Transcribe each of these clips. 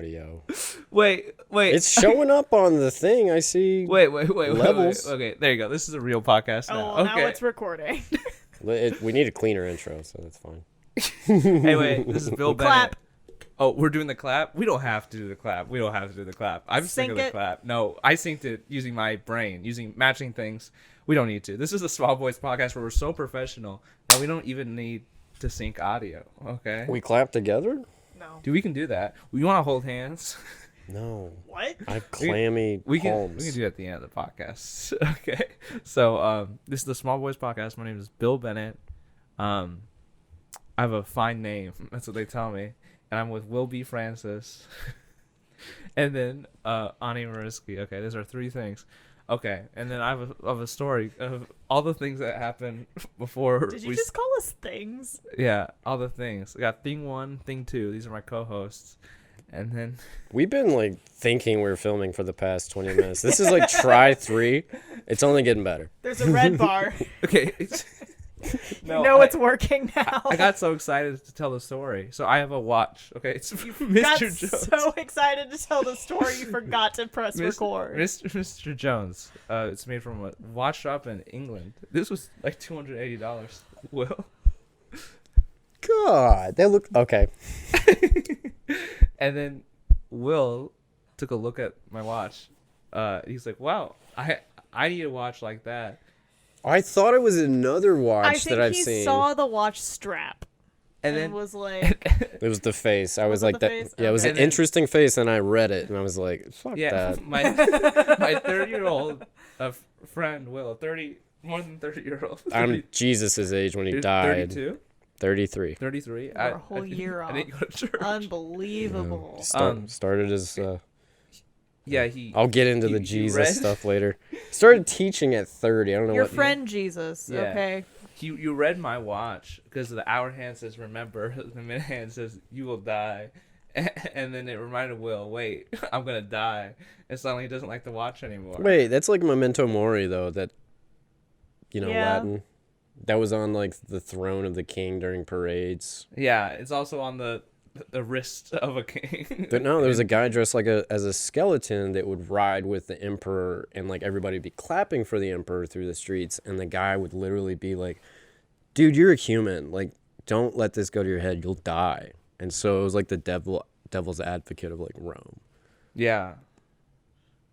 audio. Wait. It's showing up on the thing. I see. Wait. Levels. Okay, there you go. This is a real podcast now. Oh, Okay. now it's recording. We need a cleaner intro, so that's fine. Hey, wait. This is Bill Bennett. Clap. Oh, we're doing the clap? We don't have to do the clap. I'm sick of the clap. No, I synced it using my brain, using matching things. We don't need to. This is a Small Boys podcast where we're so professional that we don't even need to sync audio, okay? We clap together? No. Dude, we can do that. You want to hold hands? No. What? I have clammy palms. We can do it at the end of the podcast. Okay. So this is the Small Boys podcast. My name is Bill Bennett. I have a fine name. That's what they tell me. And I'm with Will B. Francis. And then Onnie Mariski. Okay, these are three things. Okay, and then I have a story of all the things that happened before. Did you just call us things? Yeah, all the things. I got thing 1, thing 2. These are my co-hosts. And then We've been like thinking we're filming for the past 20 minutes. This is like try 3. It's only getting better. There's a red bar. okay. It's working now. I got so excited to tell the story. So I have a watch. Okay, it's Mr. Got Jones. so excited to tell the story, you forgot to press record. Mr. Jones. It's made from a watch shop in England. This was like $280. Will. God, they look okay. And then Will took a look at my watch. He's like, "Wow, I need a watch like that." I thought it was another watch that I've he seen. saw the watch strap And then was like, It was the face. I was it like the that. face? Yeah, it was Okay. an interesting face, and I read it, and I was like, "Fuck yeah, that." my 30-year-old friend Will, more than 30-year-old. I'm Jesus' age when he died. 32? 33. 33. a whole year I off. didn't go to church. Unbelievable. Started as. Yeah, he. I'll get into the you Jesus read? stuff later. Started teaching at 30. I don't know Your what. friend Jesus, Yeah. okay? You read my watch because the hour hand says remember, the minute hand says you will die, and then it reminded Will, wait, I'm gonna die, and suddenly he doesn't like the watch anymore. Wait, that's like Memento Mori though. That, Yeah. Latin. That was on like the throne of the king during parades. Yeah, it's also on the wrist of a king. But no, there was a guy dressed like as a skeleton that would ride with the emperor, and like everybody would be clapping for the emperor through the streets, and the guy would literally be like, "Dude, you're a human. Like, don't let this go to your head. You'll die." And so it was like the devil's advocate of like Rome. Yeah.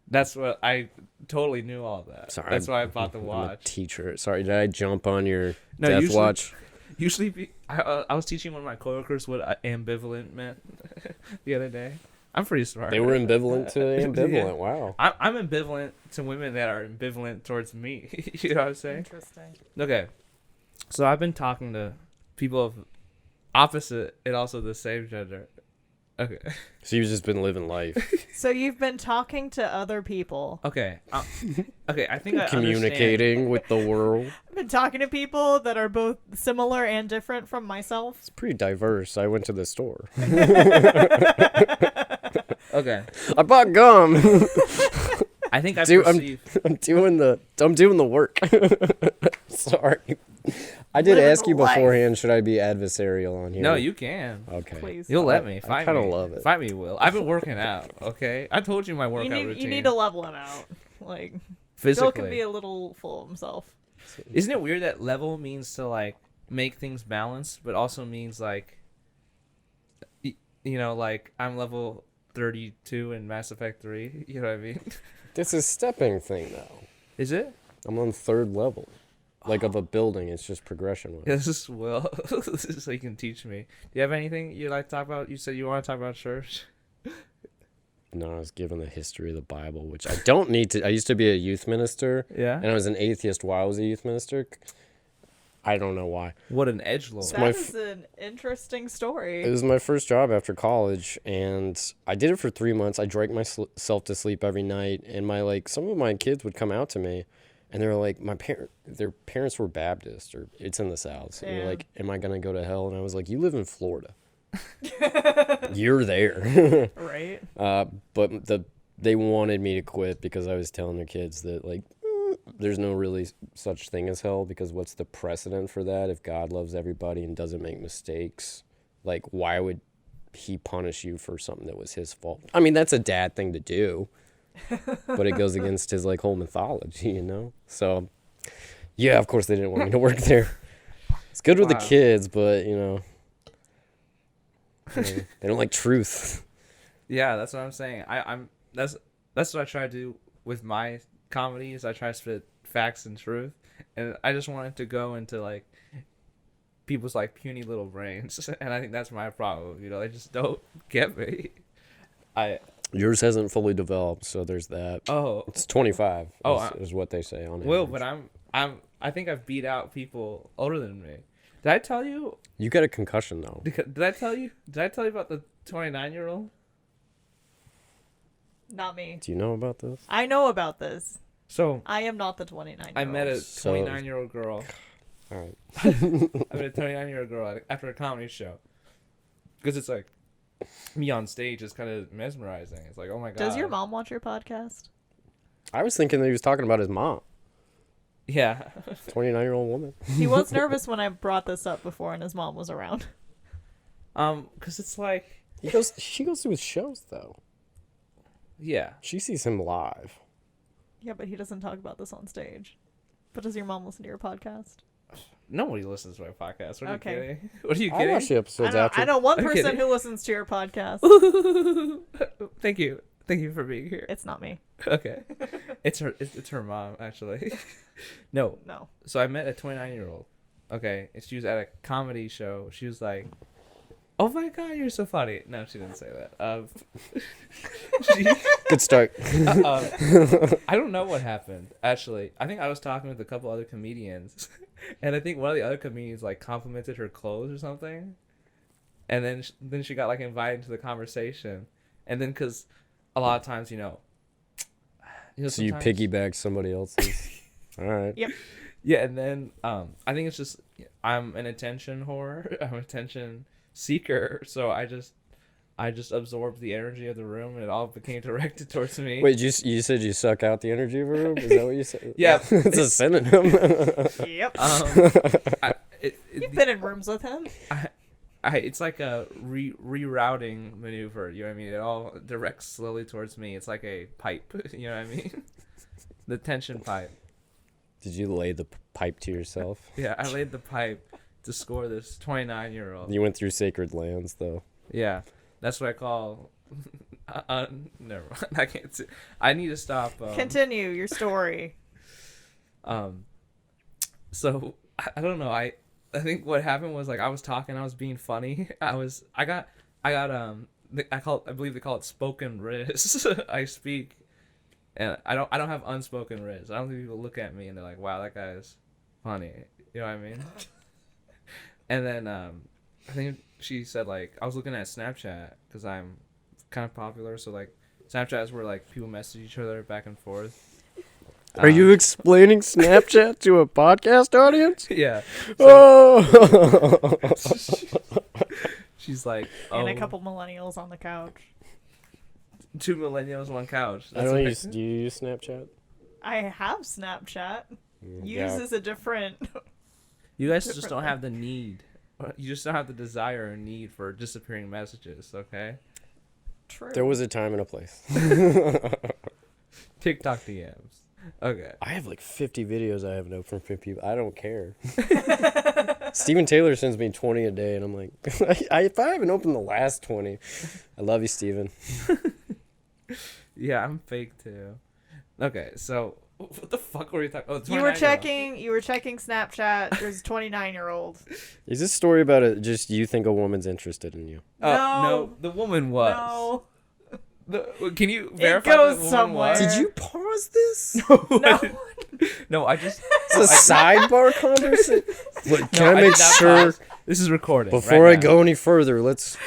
That's what I totally knew all that. Sorry, That's why I bought the I'm a watch. teacher. Sorry, did I jump on your No, death usually- watch? Usually, I was teaching one of my coworkers what ambivalent meant the other day. I'm pretty smart. They were ambivalent to ambivalent. Yeah. Wow. I'm ambivalent to women that are ambivalent towards me. You know what I'm saying? Interesting. Okay. So I've been talking to people of opposite and also the same gender. Okay. So you've just been living life, So you've been talking to other people. Okay. Okay. I think I communicating with the world. I've been talking to people that are both similar and different from myself. It's pretty diverse. I went to the store. Understand. Okay. I bought gum. I think I Dude, perceive. I'm doing the work. Sorry. I did Living ask you life. beforehand, should I be adversarial on here? No, you can. Okay. Please. You'll let I- me. I Fight kinda me. love it. Fight me, Will. I've been working out. Okay. I told you my workout You routine. need to level him out. Like, Bill physically. can be a little full of himself. Isn't it weird that level means to like make things balanced, but also means like, like I'm level 32 in Mass Effect 3. You know what I mean? This is stepping thing, though. Is it? I'm on 3rd level. Like of a building. It's just progression. Yeah, this is Will. This is so you can teach me. Do you have anything you'd like to talk about? You said you want to talk about church. No, I was given the history of the Bible, which I don't need to. I used to be a youth minister. Yeah. And I was an atheist while I was a youth minister. I don't know why. What an edgelord. my That is an interesting story. It was my first job after college, and I did it for 3 months. I drank myself to sleep every night, and some of my kids would come out to me, and they were like, their parents were Baptist, or it's in the South. So they're Damn. like, "Am I gonna go to hell?" And I was like, "You live in Florida. You're there." Right? But they wanted me to quit because I was telling their kids that there's no really such thing as hell, because what's the precedent for that if God loves everybody and doesn't make mistakes? Like, why would he punish you for something that was his fault. I mean, that's a dad thing to do, but it goes against his like whole mythology, you know? So, yeah, of course they didn't want me to work there. It's good with the kids, but, you know, they don't like truth. Yeah, that's what I'm saying. That's what I try to do with my comedies. I try to spit facts and truth, and I just wanted to go into like people's like puny little brains, and I think that's my problem. You know, they just don't get me. Yours hasn't fully developed, so there's that. Oh, it's 25. Oh, is what they say on it. Well, but I think I've beat out people older than me. Did I tell you? You got a concussion though. Did I tell you? Did I tell you about the 29-year-old? Not me. Do you know about this? I know about this. So I am not the 29-year-old. I met a 29-year-old girl. All right. I met a 29-year-old girl after a comedy show. Because it's like, me on stage is kind of mesmerizing. It's like, oh my God. Does your mom watch your podcast? I was thinking that he was talking about his mom. Yeah. 29-year-old woman. He was nervous when I brought this up before and his mom was around. Because it's like... She goes to his shows, though. Yeah. She sees him live. Yeah, but he doesn't talk about this on stage. But does your mom listen to your podcast? Nobody listens to my podcast. What are Okay. you kidding? What are you I kidding? watch the episodes after. I know one I'm person kidding. who listens to your podcast. Thank you. Thank you for being here. It's not me. Okay. It's her mom, actually. No. So I met a 29-year-old. Okay. And she was at a comedy show. She was like, oh my God, you're so funny. No, she didn't say that. Good start. I don't know what happened, actually. I think I was talking with a couple other comedians, and I think one of the other comedians like complimented her clothes or something, and then she got like invited into the conversation, and then because a lot of times, you know So you piggyback somebody else's. All right. Yep. Yeah, and then I think it's just I'm an attention whore. I'm an attention seeker, so I just absorbed the energy of the room, and it all became directed towards me. Wait, you said you suck out the energy of a room? Is that what you said? Yeah. It's a synonym. Yep. You've been in rooms with him. It's like a rerouting maneuver. You know what I mean? It all directs slowly towards me. It's like a pipe. You know what I mean? The tension pipe. Did you lay the pipe to yourself? Yeah, I laid the pipe to score this 29-year-old. You went through sacred lands, though. Yeah, that's what I call. Never mind. I can't. I need to stop. Continue your story. So I don't know. I think what happened was like I was talking. I was being funny. I believe they call it spoken riz. I speak, and I don't have unspoken riz. I don't think people look at me and they're like, wow, that guy's funny. You know what I mean? And then I think she said like I was looking at Snapchat because I'm kind of popular. So like Snapchat is where like people message each other back and forth. Are you explaining Snapchat to a podcast audience? Yeah. So, She's like, And a couple millennials on the couch. 2 millennials, 1 couch. I don't use. Do you use Snapchat? I have Snapchat. Yeah. Is a different. You guys just don't have the need. You just don't have the desire or need for disappearing messages, okay? True. There was a time and a place. TikTok DMs. Okay. I have like 50 videos I haven't opened from people. I don't care. Steven Taylor sends me 20 a day, and I'm like, if I haven't opened the last 20, I love you, Steven. Yeah, I'm fake too. Okay, so what the fuck were we talking? Oh, You were checking Snapchat. There's a 29-year-old. Is this story about it? Just you think a woman's interested in you? No, the woman was. No. Can you verify goes the woman somewhere. was? Did you pause this? No. No, I just. It's a sidebar conversation. Look, can I did make not sure pause. This is recording. before right I now. go any further? Let's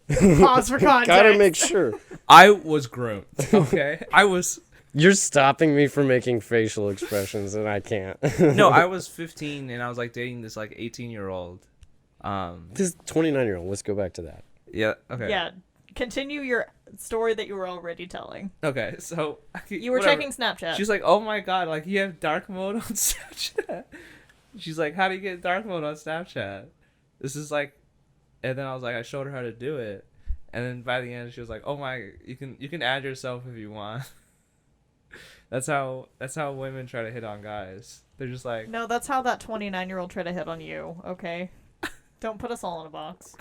Pause for context. gotta make sure. I was groomed. Okay, I was. You're stopping me from making facial expressions, and I can't. No, I was 15 and I was like dating this like 18-year-old. This 29-year-old. Let's go back to that. Yeah. Okay. Yeah. Continue your story that you were already telling. Okay. So You were whatever. checking Snapchat. She's like, "Oh my God! Like you have dark mode on Snapchat." She's like, "How do you get dark mode on Snapchat?" This is like, and then I was like, I showed her how to do it, And then by the end, she was like, "Oh my, you can add yourself if you want." That's how women try to hit on guys. They're just like, No, that's how that 29-year-old tried to hit on you, okay? Don't put us all in a box.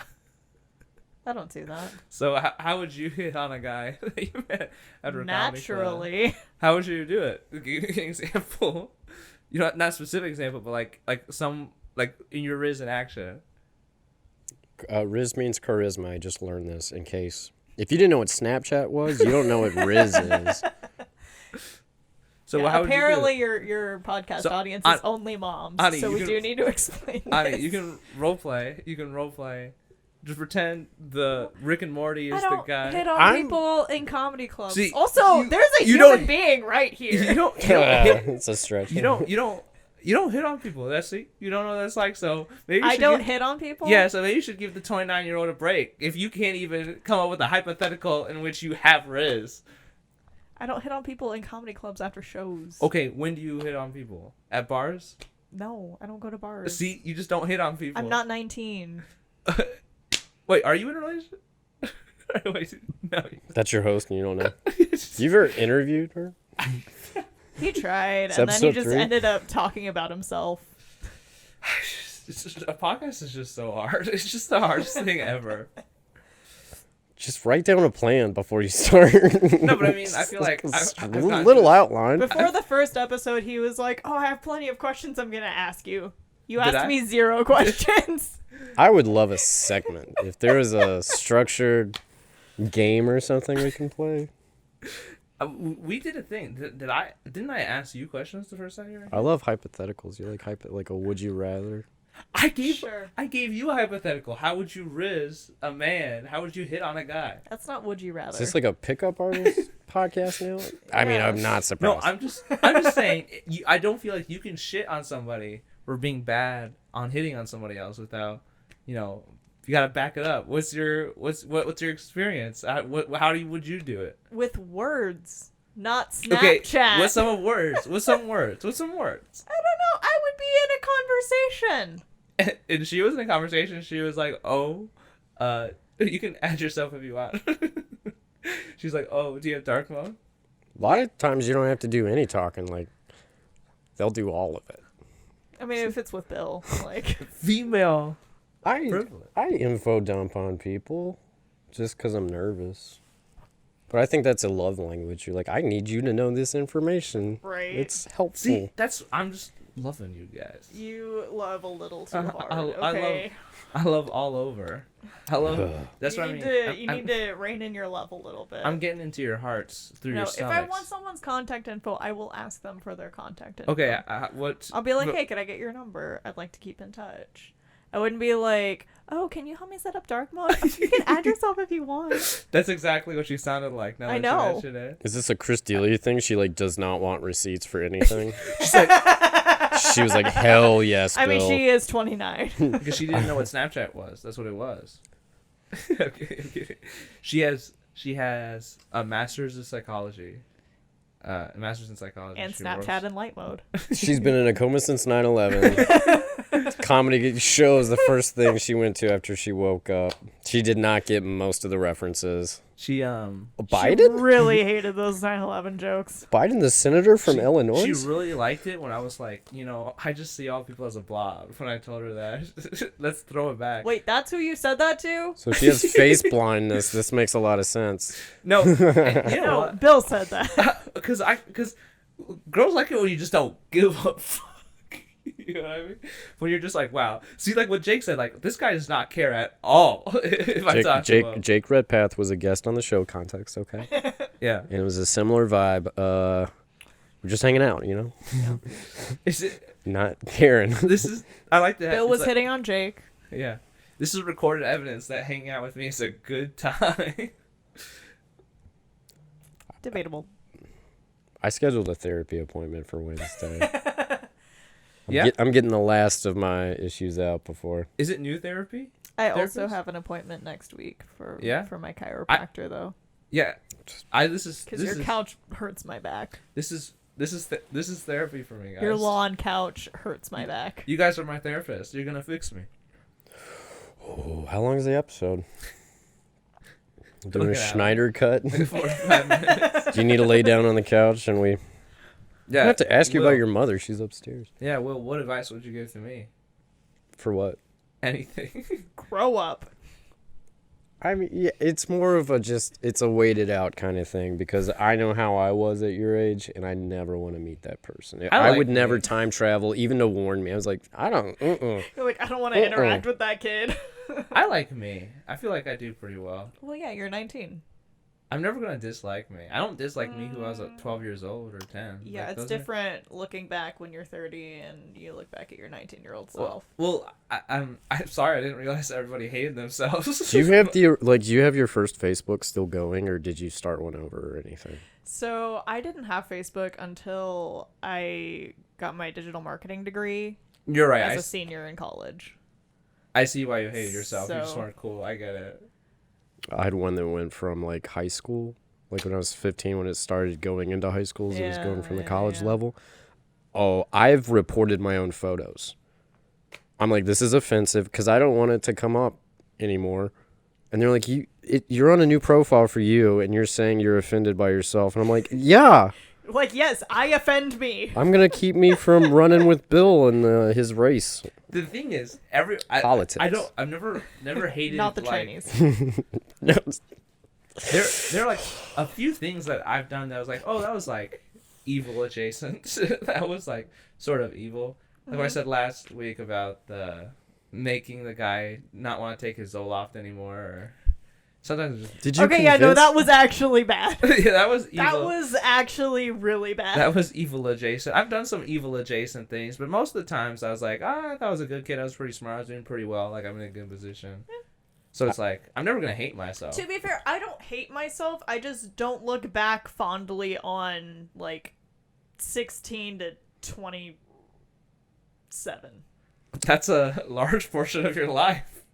I don't do that. so how would you hit on a guy that you met at a comedy club? Naturally. How would you do it? Give me an example. You know, not a specific example, but like some like in your Riz in action. Riz means charisma. I just learned this in case. If you didn't know what Snapchat was, you don't know what Riz is. So Yeah, how would apparently you do it? your podcast So, audience is only moms, Onnie, so you we do need to explain this. Onnie, you can role play. Just pretend the Rick and Morty is I the don't guy. hit on people in comedy clubs. See, also, there's a you human don't- being right here. You don't hit, It's a stretch. you don't hit on people. That's it. You don't know what that's like. So maybe you I should don't give- hit on people? Yeah, so maybe you should give the 29-year-old a break if you can't even come up with a hypothetical in which you have Riz. I don't hit on people in comedy clubs after shows. Okay, when do you hit on people? At bars? No, I don't go to bars. See, you just don't hit on people. I'm not 19. Wait, are you in a relationship? Wait, no. That's your host and you don't know. You've ever interviewed her? He tried, It's and then he episode just 3. ended up talking about himself. A podcast is just so hard. It's just the hardest thing ever. Just write down a plan before you start. No, but I mean, I feel like I've a gotten little to- outline. Before the first episode, he was like, "Oh, I have plenty of questions I'm gonna ask you. You Did asked I? me 0 questions." I would love a segment. If there was a structured game or something we can play. We did a thing. Didn't I ask you questions the first time you were here? I love hypotheticals. You like a would you rather? I gave Sure. you a hypothetical. How would you Riz a man? How would you hit on a guy? That's not would you rather. Is this like a pickup artist podcast now? I mean, Yeah. I'm not No, surprised. I'm just saying. I don't feel like you can shit on somebody for being bad on hitting on somebody else without, you gotta back it up. What's your experience? Would you do it? With words, not Snapchat. Okay, what's some words? What's some words? I don't know. I would be in a conversation. And she was in a conversation. She was like, "Oh, you can add yourself if you want." She's like, "Oh, do you have dark mode?" A lot of times you don't have to do any talking. Like, they'll do all of it. I mean, if it's with Bill, like, Female. I Privilege. info dump on people just because I'm nervous. But I think that's a love language. You're like, I need you to know this information. Right. It's helpful. See, I'm just loving you guys. you love a little too I hard. love- Okay. I love all over. I love. That's you what I need mean. to you need to rein in your love a little bit. I'm getting into your hearts through no, your if stomachs. I want someone's contact info, I will ask them for their contact info. Okay, what? I'll be like, but- hey, can I get your number? I'd like to keep in touch. I wouldn't be like, oh, can you help me set up dark mode? You can add yourself if you want. That's exactly what she sounded like. Now I that know. You mentioned it. Is this a Chris D'Elia thing? She like does not want receipts for anything. She's like, She was like, hell yes, I mean, Bill. she is 29. because she didn't know what Snapchat was. That's what it was. Okay. She has a master's in psychology. A master's in psychology. And She Snapchat works- in light mode. She's been in a coma since 9/11. Comedy show is the first thing she went to after she woke up. She did not get most of the references. She Biden? She really hated those 9/11 jokes. Biden, the senator from Illinois? She really liked it when I was like, I just see all people as a blob. When I told her that, let's throw it back. Wait, that's who you said that to? So she has face blindness. This makes a lot of sense. No, you know No, what? Bill said that. Because girls like it when you just don't give a fuck. You know what I mean? When you're just like, wow. See, like what Jake said, like this guy does not care at all. If I talk to him. Jake Redpath was a guest on the show. Context, okay? Yeah. And it was a similar vibe. We're just hanging out, Is it? not caring. This is. I like that. Bill it's was like- hitting on Jake. Yeah. This is recorded evidence that hanging out with me is a good time. Debatable. I scheduled a therapy appointment for Wednesday. Yeah? I'm getting the last of my issues out before. Is it new therapy? I also Therapist? have an appointment next week for my chiropractor though, Yeah. This is because your couch hurts my back. This is therapy for me, guys. Your lawn couch hurts my back. You guys are my therapist. You're gonna fix me. Oh, how long is the episode? Doing a Look at Schneider cut. Like 45 minutes. Do you need to lay down on the couch and we? Yeah. I have to ask you Will. about your mother. She's upstairs. Yeah. Well, what advice would you give to me? For what? Anything. Grow up. I mean, yeah, it's more of it's a waited out kind of thing because I know how I was at your age and I never want to meet that person. I would never time travel, even to warn me. I was like, I don't, You're like, I don't want to interact with that kid. I like me. I feel like I do pretty well. Well, yeah, you're 19. I'm never going to dislike me. I don't dislike me who I was 12 years old or 10. Yeah, Like, it's different looking back when you're 30 and you look back at your 19-year-old self. Well, I'm sorry. I didn't realize everybody hated themselves. Do you have do you have your first Facebook still going or did you start one over or anything? So I didn't have Facebook until I got my digital marketing degree You're right. as a senior in college. I see why you hated yourself. You just So- weren't cool. I get it. I had one that went from like high school, like when I was 15 when it started going into high schools, it was Yeah, going from the yeah, college yeah. level. Oh, I've reported my own photos. I'm like, this is offensive because I don't want it to come up anymore. And they're like, you're on a new profile for you and you're saying you're offended by yourself. And I'm like, yeah, Like, yes, I offend me. I'm going to keep me from running with Bill and his race. The thing is, Politics. I've never hated Not the like, Chinese. No, there are like a few things that I've done that I was like, oh, that was like evil adjacent. That was like sort of evil. Like what I said last week about the making the guy not want to take his Zoloft anymore. Or sometimes just, Did you Okay, yeah, no, convince- that was actually bad. yeah, that was evil. That was actually really bad. That was evil adjacent. I've done some evil adjacent things, but most of the times I was like, I thought I was a good kid. I was pretty smart. I was doing pretty well. Like, I'm in a good position. So it's like, I'm never going to hate myself. To be fair, I don't hate myself. I just don't look back fondly on, like, 16 to 27. That's a large portion of your life.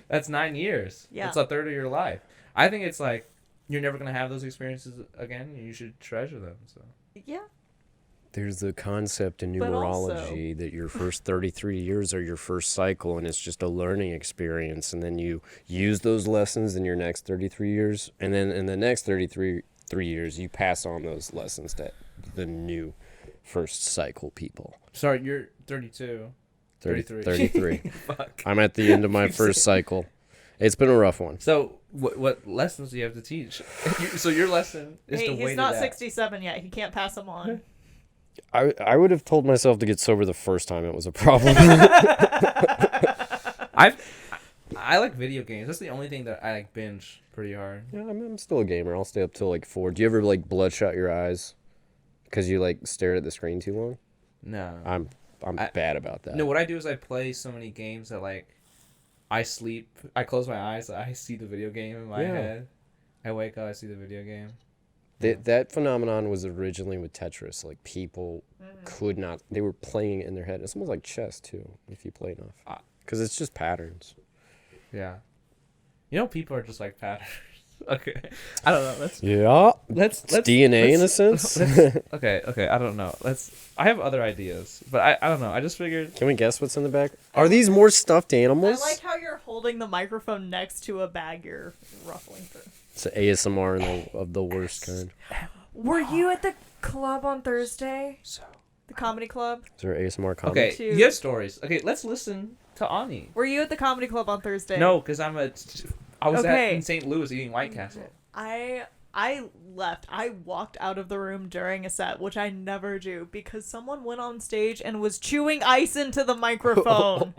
That's 9 years. Yeah. That's a third of your life. I think it's like, you're never going to have those experiences again. And you should treasure them. So Yeah. There's the concept in But numerology that your first 33 years are your first cycle and it's just a learning experience. And then you use those lessons in your next 33 years. And then in the next 33 years, you pass on those lessons to the new first cycle people. sorry, you're 32. 33. Fuck. I'm at the end of my first cycle. It's been a rough one. So what lessons do you have to teach? So your lesson is to Hey, wait he's not it out. 67 yet. He can't pass them on. I would have told myself to get sober the first time it was a problem. I like video games. That's the only thing that I like binge pretty hard. Yeah, I'm still a gamer. I'll stay up till like 4. Do you ever like bloodshot your eyes because you like stare at the screen too long? No. I'm bad about that. No, what I do is I play so many games that like I sleep. I close my eyes. I see the video game in my Yeah. head. I wake up. I see the video game. That phenomenon was originally with Tetris. Like people could not. They were playing it in their head. It's almost like chess too, if you play enough. Because it's just patterns. Yeah. You know, people are just like patterns. Okay. I don't know. Let's DNA in a sense. Okay. I don't know. I have other ideas, but I don't know. I just figured. Can we guess what's in the back? Are these more stuffed I animals? like how you're holding the microphone next to a bag you're ruffling through. It's ASMR of the worst kind. Were you at the club on Thursday? The comedy club. Is there ASMR comment? Okay, Two. you have stories. Okay, let's listen to Ani. Were you at the comedy club on Thursday? No, because I was Okay. in St. Louis eating White Castle. I left. I walked out of the room during a set, which I never do, because someone went on stage and was chewing ice into the microphone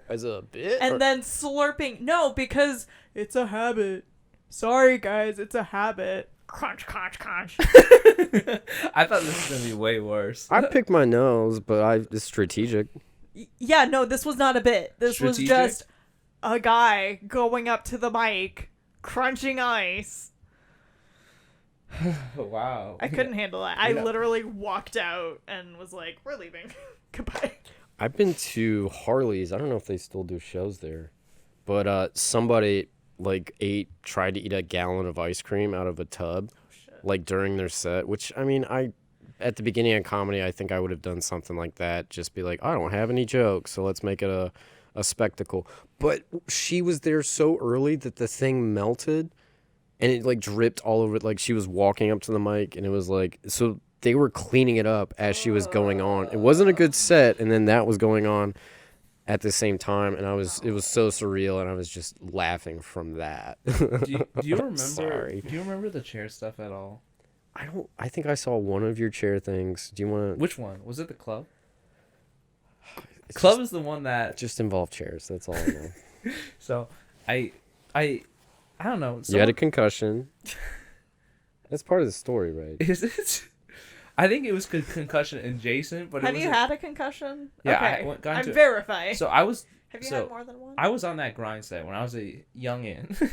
As a bit? and then slurping. No, because it's a habit. Sorry, guys, it's a habit. Crunch, crunch, crunch. I thought this was gonna be way worse. I picked my nose, but it's strategic. Yeah, no, this was not a bit. This was Strategic? just a guy going up to the mic, crunching ice. Wow. I couldn't handle that. I Yeah. literally walked out and was like, we're leaving. Goodbye. I've been to Harley's. I don't know if they still do shows there, but somebody tried to eat a gallon of ice cream out of a tub, like during their set. Which I mean, at the beginning of comedy, I think I would have done something like that. Just be like, I don't have any jokes, so let's make it a spectacle. But she was there so early that the thing melted, and it like dripped all over. Like she was walking up to the mic, and it was like so they were cleaning it up as she was going on. It wasn't a good set, and then that was going on at the same time, and it was so surreal, and I was just laughing from that. Do you remember? Sorry. Do you remember the chair stuff at all? I think I saw one of your chair things. Do you want to? Which one was it? The club. Club is the one that just involved chairs. That's all I know. So, I don't know. You had a concussion. That's part of the story, right? Is it? I think it was concussion adjacent, but Have you had a concussion? Yeah, okay. I'm verifying. So I was. Have you had more than one? I was on that grind set when I was a youngin,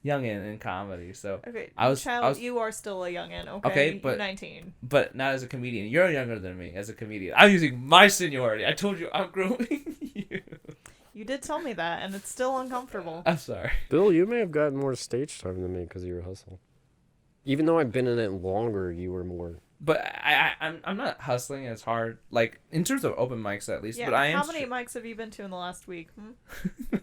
youngin in comedy. So okay, I was. You are still a youngin. Okay. Okay, but you're 19. But not as a comedian. You're younger than me as a comedian. I'm using my seniority. I told you I'm grooming you. You did tell me that, and it's still uncomfortable. I'm sorry. Bill, you may have gotten more stage time than me because of your hustle. Even though I've been in it longer, you were more. But I'm not hustling as hard, like in terms of open mics at least. Yeah. But I am. How many mics have you been to in the last week?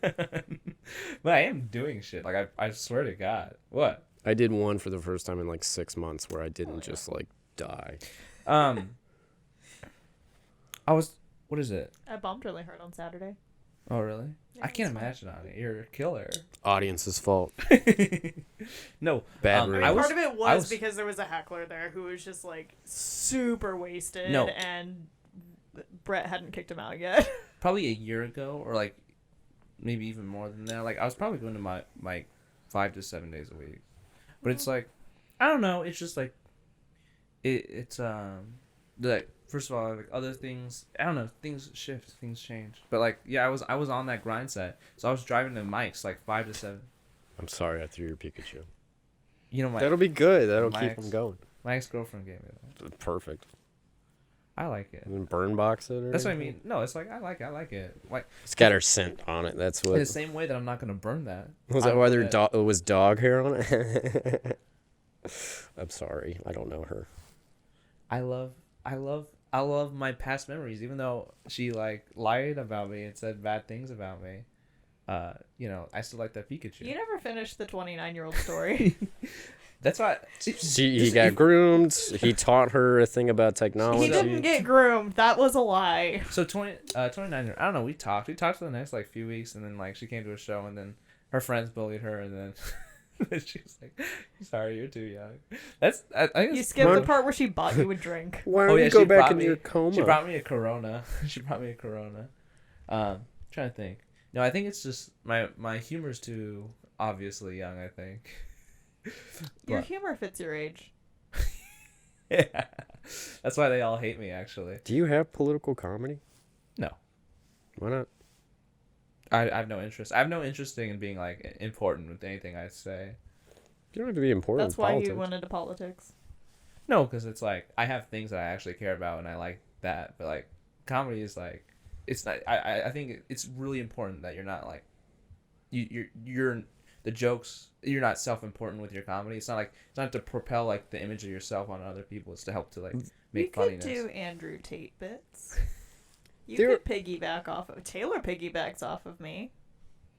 But I am doing shit. Like I swear to God. What? I did one for the first time in like 6 months where I didn't just like die. I was. What is it? I bombed really hard on Saturday. Oh really? Yeah, I can't it's fine. imagine on it. You're a killer. Audience's fault. No. Bad I room. mean, part of it I was because there was a heckler there who was just like super wasted, No. and Brett hadn't kicked him out yet. Probably a year ago, or like maybe even more than that. Like I was probably going to my like 5 to 7 days a week, but it's like I don't know. It's just like it's like first of all like other things. I don't know. Things shift. Things change. But like yeah, I was on that grind set, so I was driving the mics like 5 to 7. I'm sorry I threw your Pikachu. You know That'll be good. That'll my keep ex- them going. my ex-girlfriend gave me that. Perfect. I like it. And then burn box it or That's what I anything? mean. No, it's like I like it. Like It's got her scent on it. That's in what. the same way that I'm not gonna burn that. Was that why there was dog hair on it? I'm sorry. I don't know her. I love my past memories, even though she like lied about me and said bad things about me. You know, I still like that Pikachu. You never finished the 29-year-old story. That's why. He got groomed. He taught her a thing about technology. He didn't get groomed. That was a lie. So 29. I don't know. We talked for the next like few weeks, and then like she came to a show, and then her friends bullied her, and then she was like, "Sorry, you're too young." I think You it's skipped the Why- part where she bought you a drink. Why don't you go back into your coma? She brought me a Corona. Trying to think. No, I think it's just my humor's too obviously young. I think. Your But- humor fits your age. Yeah, that's why they all hate me. Actually, Do you have political comedy? no, Why not? I have no interest. I have no interest in being like important with anything I say. You don't have to be important. That's in why politics. you went into politics. No, because it's like I have things that I actually care about and I like that. But like comedy is like it's not. I think it's really important that you're not like you're the jokes. You're not self-important with your comedy. It's not to propel like the image of yourself on other people. It's to help to like make You funniness. could do Andrew Tate bits. You There- could piggyback off of Taylor. Piggybacks off of me.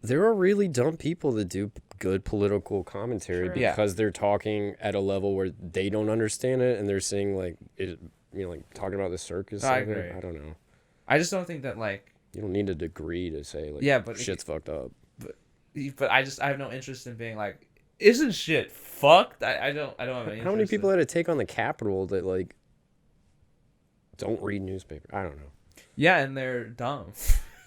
There are really dumb people that do good political commentary True. Yeah. because they're talking at a level where they don't understand it, and they're saying like it, like talking about the circus. I of it. agree. I don't know. I just don't think that like. You don't need a degree to say like Yeah, but shit's fucked up. But I have no interest in being like, isn't shit fucked? I don't have any interest. How many people had to take on the Capitol that like don't read newspaper? I don't know. Yeah, and they're dumb.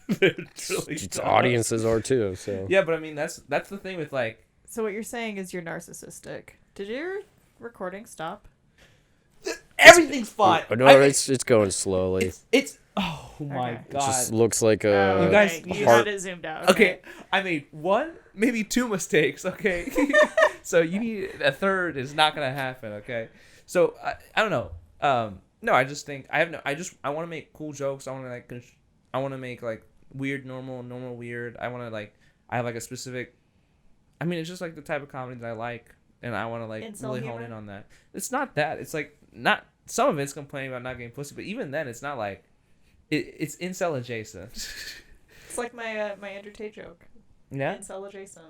They're really It's dumb. audiences are too. So Yeah, but I mean that's the thing with like So what you're saying is you're narcissistic. Did your recording stop? everything's fine. No, I mean, it's going slowly. it's oh my Okay. It god. just looks like a You guys- okay. You heart- had it zoomed out. Okay, I made one, maybe two mistakes. Okay, so you need a third is not gonna happen. Okay, so I don't know. No, I just think I want to make cool jokes. I want to make like weird normal weird. I want to like I have like a specific. I mean, it's just like the type of comedy that I like, and I want to like Incel really humor? hone in on that. It's not that. It's like not some of it's complaining about not getting pussy, but even then, it's not like it's incel adjacent. It's like my Andrew Tate joke. Yeah. Incel adjacent.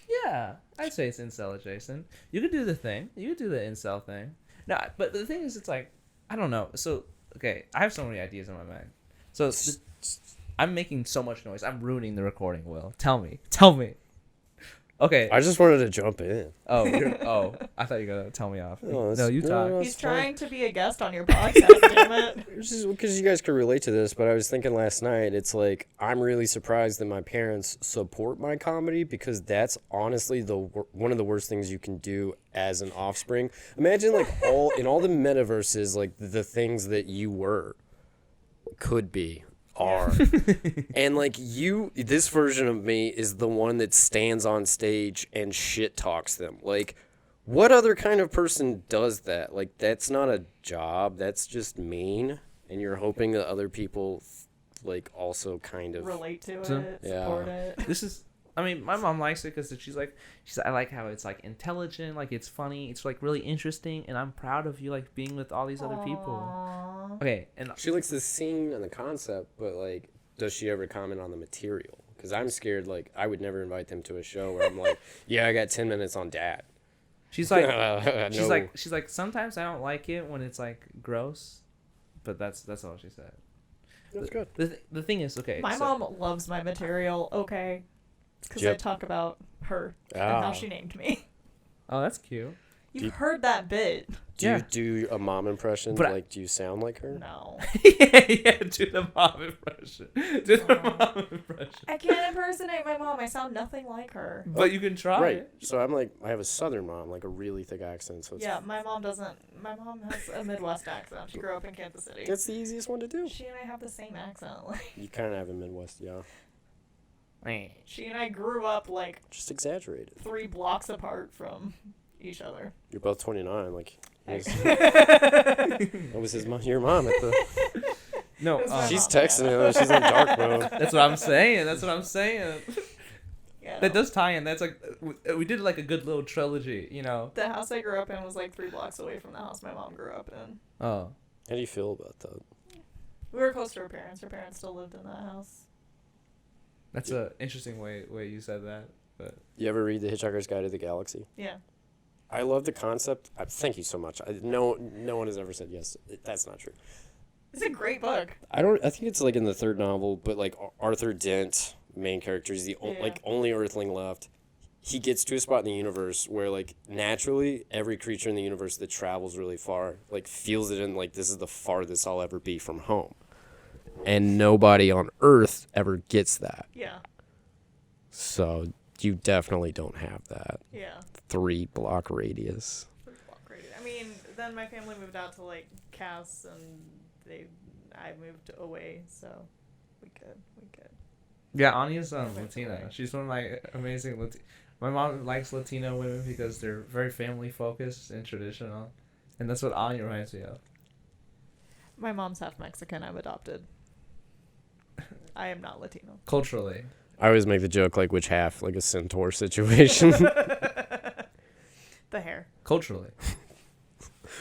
Yeah, I'd say it's incel adjacent. You could do the thing. You could do the incel thing. No, but the thing is, it's like, I don't know. So, okay, I have so many ideas in my mind. So, I'm making so much noise. I'm ruining the recording, Will. Tell me. Okay. I just wanted to jump in. Oh, I thought you were going to tell me off. No, you talk. He's trying to be a guest on your podcast, damn it. It's just because you guys could relate to this, but I was thinking last night, it's like, I'm really surprised that my parents support my comedy, because that's honestly one of the worst things you can do as an offspring. Imagine, like, in all the metaverses, like, the things that you could be. Are and like this version of me is the one that stands on stage and shit talks them. Like, what other kind of person does that? Like, that's not a job, that's just mean, and you're hoping that other people like also kind of relate to it, Yeah. support it. This is, I mean, my mom likes it because she's like, I like how it's like intelligent, like it's funny, it's like really interesting, and I'm proud of you like being with all these other people. Aww. Okay, and she likes the scene and the concept, but like, does she ever comment on the material? Because I'm scared, like, I would never invite them to a show where I'm like, yeah, I got 10 minutes on dad. she's like, No. she's like, sometimes I don't like it when it's like gross, but that's all she said. That's good. The thing is, okay, My mom loves my material, okay? Because I Yep. talk about her and Ah. how she named me. Oh, that's cute. You've heard that bit. Do you do a mom impression? But like, do you sound like her? No. yeah, do the mom impression. Do the mom impression. I can't impersonate my mom. I sound nothing like her. But you can try Right. it. So I'm like, I have a southern mom, like a really thick accent. So it's, Yeah, my mom doesn't. My mom has a Midwest accent. She grew up in Kansas City. that's the easiest one to do. She and I have the same accent. Like, You kind of have a Midwest, yeah. she and I grew up like Just exaggerated. 3 blocks apart from each other. You're both 29. Like, Heck. that was your mom at the. No, It's my She's mom. texting me though. She's in dark mode. that's what I'm saying. Yeah, That does tie in. That's like, we did like a good little trilogy, you know. The house I grew up in was like 3 blocks away from the house my mom grew up in. Oh. How do you feel about that? We were close to her parents. Her parents still lived in that house. That's a interesting way you said that. But You ever read The Hitchhiker's Guide to the Galaxy? Yeah. I love the concept. Thank you so much. No one has ever said yes. That's not true. It's a great book. I think it's like in the 3rd novel, but like Arthur Dent, main character, is the only Earthling left. He gets to a spot in the universe where like naturally every creature in the universe that travels really far like feels it in like this is the farthest I'll ever be from home. And nobody on Earth ever gets that. Yeah. So you definitely don't have that Yeah. 3-block radius. I mean, then my family moved out to like Cass, and I moved away, so we could. yeah, Anya's Latina. She's one of my amazing My mom likes Latino women because they're very family focused and traditional, and that's what Anya reminds me of. My mom's half Mexican. I'm adopted. I am not Latino. Culturally. I always make the joke like which half, like a centaur situation. The hair. Culturally.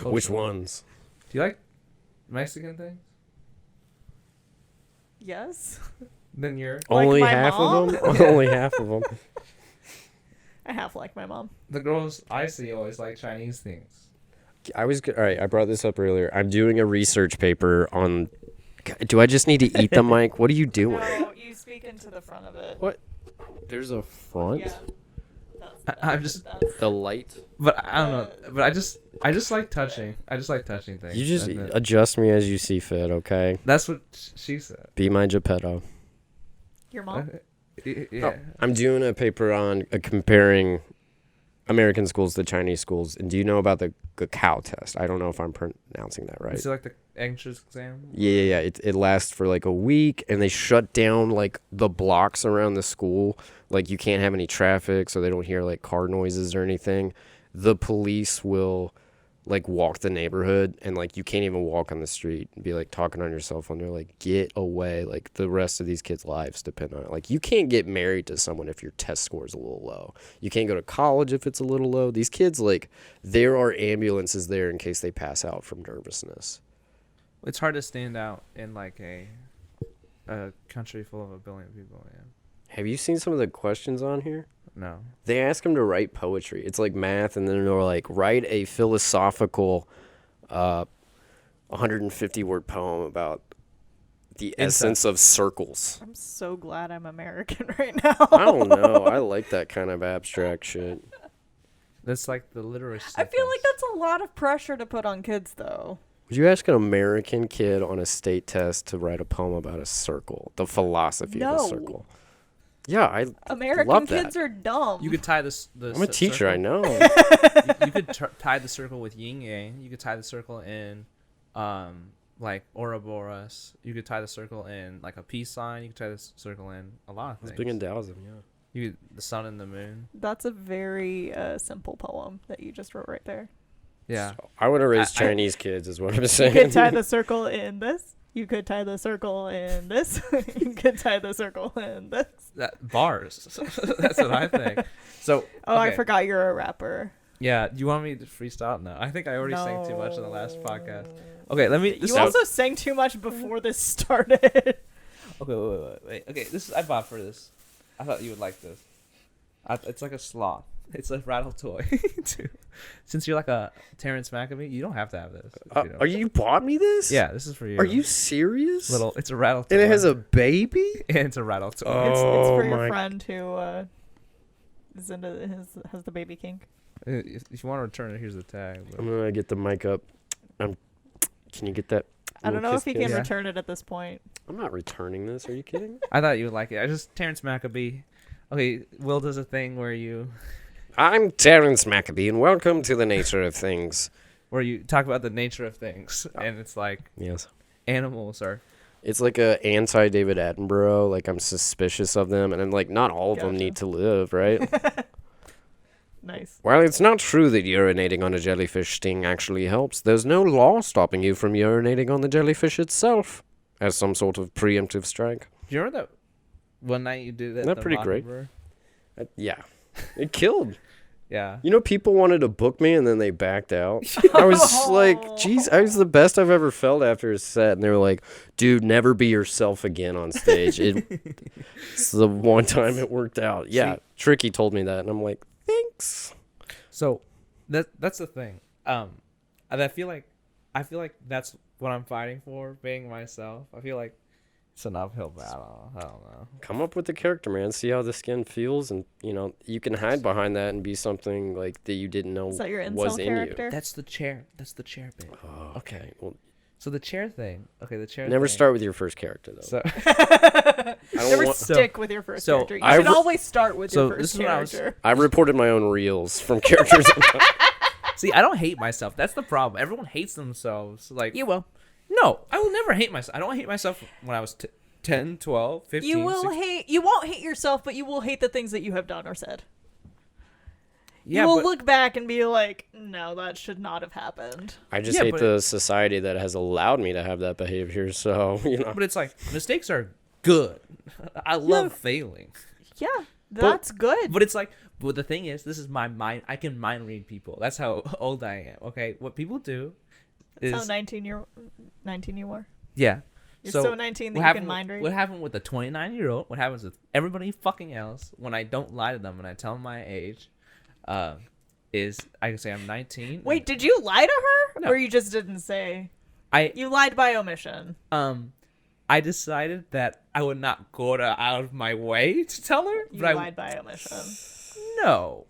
Which ones? Do you like Mexican things? Yes. Then you're Only my half mom? of them? Only half of them. I half like my mom. the girls I see always like Chinese things. All right, I brought this up earlier. I'm doing a research paper on. Do I just need to eat the mic? What are you doing? No, you speak into the front of it. What? There's a front? Yeah. I'm just- That's, The light? But I don't know. But I just like touching. I just like touching things. You just That's it. adjust me as you see fit, okay? That's what she said. Be my Geppetto. your mom. Yeah. I'm doing a paper on comparing American schools to Chinese schools. And do you know about the cow test? I don't know if I'm pronouncing that right. Is it like the entrance exam? Yeah. It lasts for like a week, and they shut down like the blocks around the school. Like you can't have any traffic, so they don't hear like car noises or anything. The police will like walk the neighborhood, and like you can't even walk on the street and be like talking on your cell phone. They're like, get away. Like the rest of these kids' lives depend on it. Like you can't get married to someone if your test score is a little low. You can't go to college if it's a little low. These kids, like, there are ambulances there in case they pass out from nervousness. It's hard to stand out in like a country full of 1 billion people. Yeah. Have you seen some of the questions on here? No. They ask him to write poetry. It's like math, and then they're like, write a philosophical 150-word poem about the essence of circles. I'm so glad I'm American right now. I don't know. I like that kind of abstract shit. That's like the literacy. I feel like that's a lot of pressure to put on kids, though. Would you ask an American kid on a state test to write a poem about a circle? The philosophy of a No. circle. Yeah, I American love that. kids are dumb. You could tie this. I'm a teacher, I know. You could tie the circle with yin yang. You could tie the circle in, like Ouroboros. You could tie the circle in like a peace sign. You could tie the circle in a lot of It's things. big in Taoism, yeah. You could, the sun and the moon. That's a very simple poem that you just wrote right there. Yeah. So I want to raise Chinese kids, is what I'm You saying. could tie the circle in this. You could tie the circle in this. You could tie the circle in this. That bars. That's what I think. So. Oh, I okay. forgot you're a rapper. Yeah. Do you want me to freestyle? No, I think I already sang too much in the last No. podcast. Okay, let me. This You also sang too much before this started. Okay, wait. Okay, this is I bought for this. I thought you would like this. It's like a sloth. It's a rattle toy. Too. Since you're like a Terrence McAfee, you don't have to have this. if don't. Are you bought me this? Yeah, this is for you. Are you serious? It's a rattle toy. And it has a baby? And it's a rattle toy. It's Oh for your my- friend who is into has the baby kink. If you want to return it, here's the tag. but- I'm gonna get the mic up. Can you get that? I don't little know if kiss he can kiss? return it at this point. I'm not returning this. Are you kidding? I thought you would like it. I just Terrence McAfee. Okay, Will does a thing where you I'm Terrence McAfee, and welcome to the Nature of Things. talk about the nature of things, and it's like Yes. animals are. It's like a anti-David Attenborough. Like, I'm suspicious of them, and I'm like, not all of them Gotcha. need to live, right? Nice. While it's not true that urinating on a jellyfish sting actually helps, there's no law stopping you from urinating on the jellyfish itself as some sort of preemptive strike. Do you remember that one night you did that? Isn't that the pretty great? Mockingbird? Yeah. It killed. Yeah. You know, people wanted to book me, and then they backed out. I was like, geez, I was the best I've ever felt after a set. And they were like, dude, never be yourself again on stage. It's the one time it worked out. Yeah, See- Tricky told me that, and I'm like, thanks. So that's the thing. And I feel like that's what I'm fighting for, being myself. I feel like it's an uphill battle. I don't know. Come up with the character, man. See how the skin feels, and, you know, you can hide behind that and be something, like, that you didn't know Is that your was incel in character? That's the chair. That's the chair bit. you. Oh, okay. Well, So the chair thing. Okay, the chair. never thing. start with your first character, though. So I don't Never want- stick with your first so character. You I should re- always start with so your this first is what I was- character. I reported my own reels from characters. see, I don't hate myself. That's the problem. Everyone hates themselves. Like You will. no, I will never hate myself. I don't hate myself when I was 10, 12, 15. You will 16. hate. You won't hate yourself, but you will hate the things that you have done or said. Yeah, you will but, look back and be like, "No, that should not have happened." I just Yeah, hate but- the society that has allowed me to have that behavior. So, you know. but it's like mistakes are good. I love failing. Yeah, that's good. But it's like, but the thing is, this is my mind. I can mind read people. That's how old I am. Okay, what people do is That's how 19 you were. yeah. You're so 19 that you can mind read. What happened with the 29-year-old? What happens with everybody fucking else when I don't lie to them and I tell them my age? Is I can say I'm 19. Wait, did you lie to her, No. or you just didn't say? I You lied by omission. I decided that I would not go out of my way to tell her. You but lied by omission. No,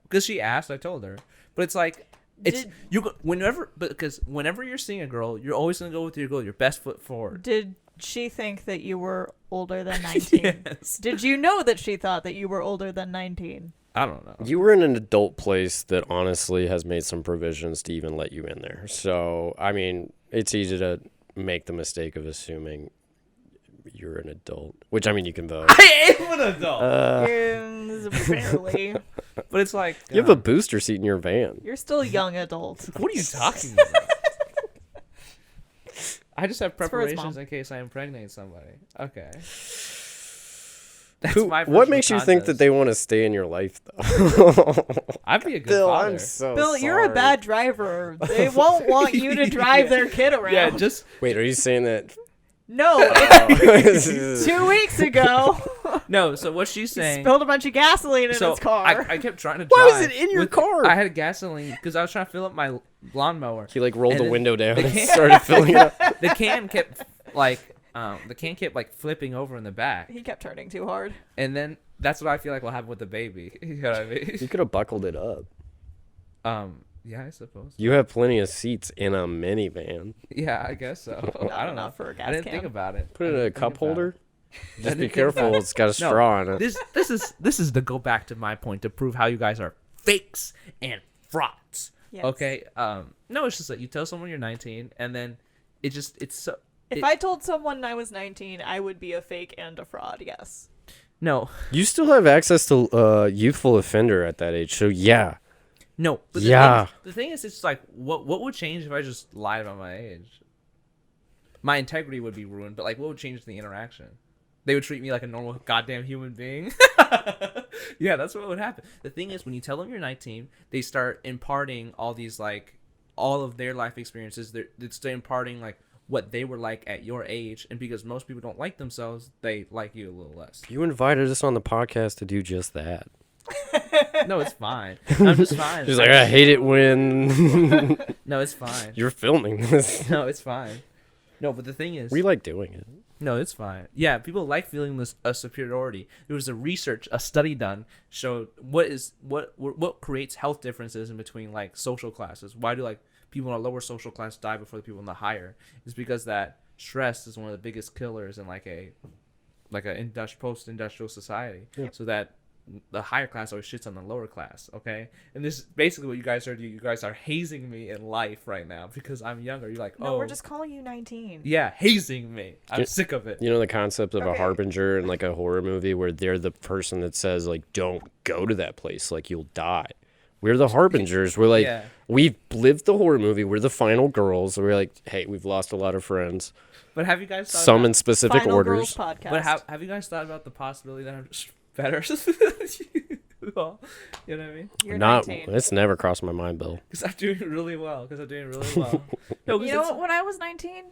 because she asked, I told her. But it's like it's Did- whenever you're seeing a girl, you're always gonna go with your girl, your best foot forward. Did she think that you were older than 19? Yes. Did you know that she thought that you were older than 19? I don't know. You were in an adult place that honestly has made some provisions to even let you in there. So, I mean, it's easy to make the mistake of assuming you're an adult, which, I mean, you can vote. I am an adult. Barely. But it's like You have a booster seat in your van. You're still a young adult. what are you talking about? I just have for his preparations mom. in case I impregnate somebody. Okay. What personal makes you think that contest. they want to stay in your life, though? I'd be a good Bill, father. I'm so Bill, you're a sorry. bad driver. They won't want you to drive their kid around. Yeah, just Wait, are you saying that No, 2 weeks ago, No, so what she's he saying. spilled a bunch of gasoline in So his car. I kept trying to drive. Why was it in your with- car? I had gasoline because I was trying to fill up my lawnmower. He like rolled And the then window down the and can- started filling it up. The can kept like flipping over in the back, He kept turning too hard. and then that's what I feel like will happen with the baby. You know what I mean? You could have buckled it up. Yeah, I suppose. You have plenty of seats in a minivan. Yeah, I guess so. I don't know. enough for a gas I didn't can. think about it. Put it I in a didn't think cup about holder. it. I Just didn't be think about careful. it. It's got a No, straw in it. This is to go back to my point to prove how you guys are fakes and frauds. Yes. Okay. No, it's just that you tell someone you're 19, and then it's so. If I told someone I was 19, I would be a fake and a fraud. Yes. No, You still have access to youthful offender at that age, so yeah. no. But Yeah. The thing is, it's like, what would change if I just lied about my age? My integrity would be ruined, but like, what would change the interaction? They would treat me like a normal goddamn human being. Yeah, that's what would happen. The thing is, when you tell them you're 19, they start imparting all these like all of their life experiences. It's imparting like what they were like at your age, and because most people don't like themselves, they like you a little less. You invited us on the podcast to do just that. No, it's fine. I'm just fine. She's like, I hate it when No, it's fine. you're filming this. No, it's fine. No, but the thing is, We like doing it. no, it's fine. Yeah, people like feeling this a superiority. There was a study done showed what creates health differences in between like social classes. Why do like people in a lower social class die before the people in the higher? It's because that stress is one of the biggest killers in like a post-industrial society. Yeah. So that the higher class always shits on the lower class, okay? And this is basically what you guys are doing. You guys are hazing me in life right now because I'm younger. You're like, No, oh, we're just calling you 19. yeah, hazing me. I'm Yeah. sick of it. You know the concept of a Okay. harbinger in like a horror movie where they're the person that says like, don't go to that place, like you'll die. We're the harbingers. We're like, Yeah. we've lived the horror movie. We're the final girls. We're like, hey, we've lost a lot of friends. But have you guys thought Some about, in specific Final orders. Girls podcast. but have you guys thought about the possibility that I'm just better? Well, you know what I mean? You're Not. 19. It's never crossed my mind, Bill. Because I'm doing really well. No, 'cause You know it's- what? When I was 19,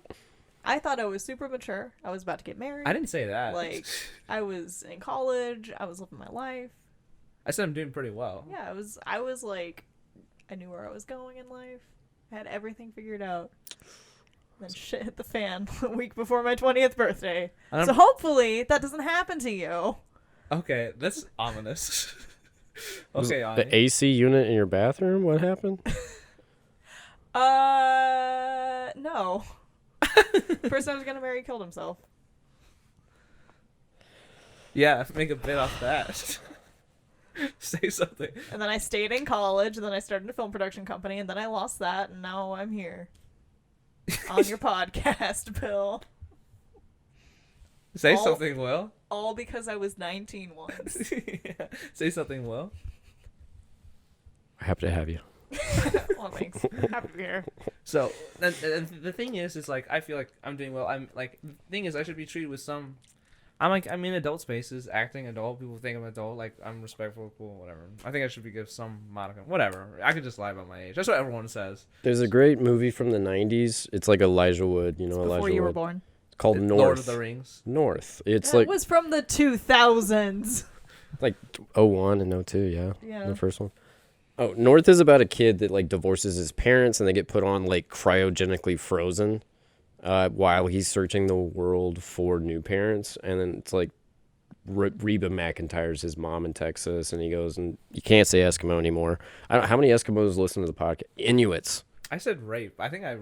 I thought I was super mature. I was about to get married. I didn't say that. Like, I was in college. I was living my life. I said I'm doing pretty well. Yeah, I was like, I knew where I was going in life. I had everything figured out. Then shit hit the fan a week before my 20th birthday. I'm- So hopefully that doesn't happen to you. Okay, that's ominous. Okay, The Onnie. AC unit in your bathroom? What happened? No. Person I was gonna marry killed himself. Yeah, make a bit off that. Say something. And then I stayed in college, and then I started a film production company, and then I lost that, and now I'm here. On your podcast, Bill. Say All- something, Will. All because I was 19 once. Yeah. Say something, Will. Happy to have you. Well, thanks. Happy to be here. So, and the thing is like, I feel like I'm doing well. I'm like, the thing is, I should be treated with some. I'm in adult spaces, acting adult. People think I'm adult. Like, I'm respectful, cool, whatever. I think I should be given some modicum, whatever. I could just lie about my age. That's what everyone says. There's a great movie from the 90s. It's like Elijah Wood. You know Elijah Before you were Wood. born. It's called North. Lord of the Rings. North. It's That like was from the 2000s. 01 and 02, yeah. Yeah. The first one. Oh, North is about a kid that like divorces his parents and they get put on like cryogenically frozen while he's searching the world for new parents. And then it's like Reba McEntire's his mom in Texas, and he goes, and you can't say Eskimo anymore. I don't. How many Eskimos listen to the podcast? Inuits. I said rape. I think I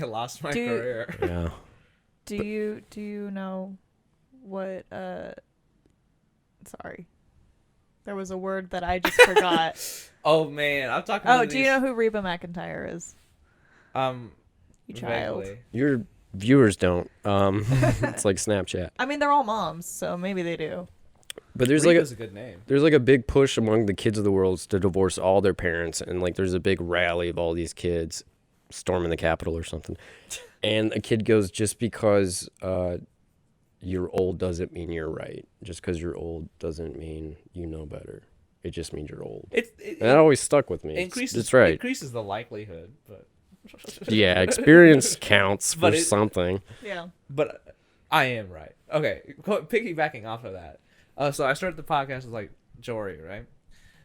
lost my Dude. career. Yeah. Do you know what sorry. There was a word that I just forgot. Oh man, I'm talking. Oh, to do you know who Reba McEntire is? You child. vaguely. Your viewers don't. It's like Snapchat. I mean, they're all moms, so maybe they do. But there's Reba's like a good name. there's like a big push among the kids of the world to divorce all their parents, and like there's a big rally of all these kids storming the Capitol or something. And a kid goes, just because you're old doesn't mean you're right. Just because you're old doesn't mean you know better. It just means you're old. It And that always stuck with me. increases. It's right. Increases the likelihood, but Yeah, experience counts for But it- something. Yeah. but I am right. Okay, piggybacking off of that. So I started the podcast with like Jory, right?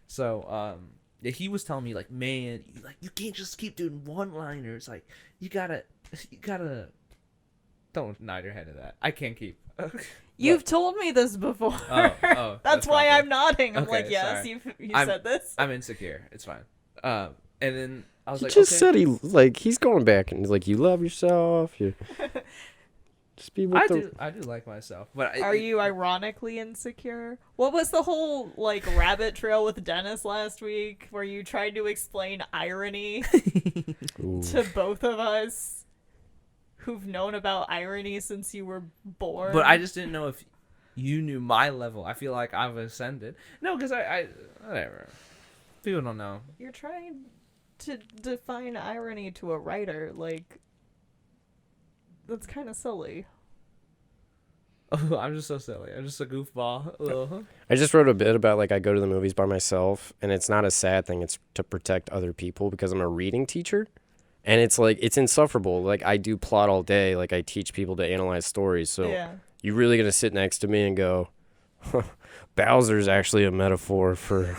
So yeah, he was telling me like, man, you can't just keep doing one-liners. Like you gotta. Don't nod your head to that. I can't keep. You've told me this before. That's why probably. I'm nodding. I'm Okay, like, yes, sorry. you I'm- said this. I'm insecure. It's fine. And then I was He like, just okay. said he's going back and he's like, you love yourself. You just be with I do like myself, but Are you ironically insecure? What was the whole like rabbit trail with Dennis last week where you tried to explain irony Ooh. to both of us who've known about irony since you were born? But I just didn't know if you knew my level. I feel like I've ascended. No, because I whatever. People don't know. You're trying to define irony to a writer, like that's kind of silly. Oh, I'm just so silly. I'm just a goofball. Ugh. I just wrote a bit about like I go to the movies by myself, and it's not a sad thing. It's to protect other people because I'm a reading teacher, and it's like it's insufferable. Like I do plot all day. Like I teach people to analyze stories. So Yeah. you really gonna sit next to me and go, Bowser's actually a metaphor for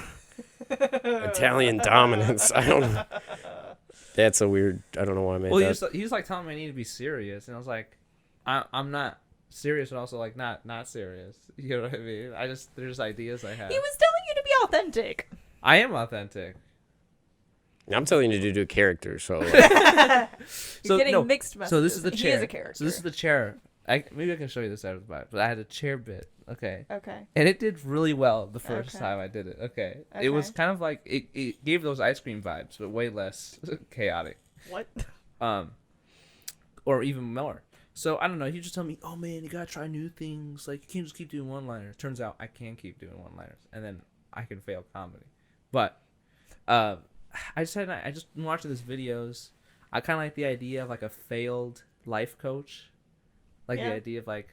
Italian dominance. I don't know. That's a weird. I don't know why I made Well, that. he was like telling me I need to be serious, and I was like, I'm not serious, but also like not serious. You know what I mean? There's ideas I have. He was telling you to be authentic. I am authentic. I'm telling you to do a character. So like, You're getting mixed messages. So this is the chair. He is a character. So this is the chair. Maybe I can show you this out of the back, but I had a chair bit. Okay. Okay. And it did really well the first Okay. time I did it. Okay. It was Okay. kind of like it gave those ice cream vibes, but way less chaotic. What? Or even more. So I don't know. He just told me, "Oh man, you gotta try new things. Like you can't just keep doing one-liners." Turns out I can keep doing one-liners, and then I can fail comedy. But I just watching these videos. I kind of like the idea of like a failed life coach, like the Yeah. idea of like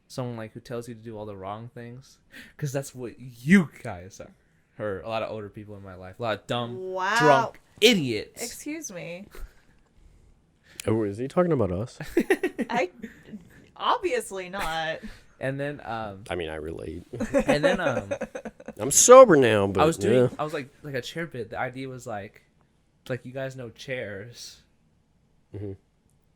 someone like who tells you to do all the wrong things, because that's what you guys are. Or a lot of older people in my life, a lot of dumb, Wow. drunk idiots. Excuse me. oh, is he talking about us? I obviously not. And then I mean, I relate. and then I'm sober now, but I was doing yeah. I was like a chair bit. The idea was like you guys know chairs. Mhm.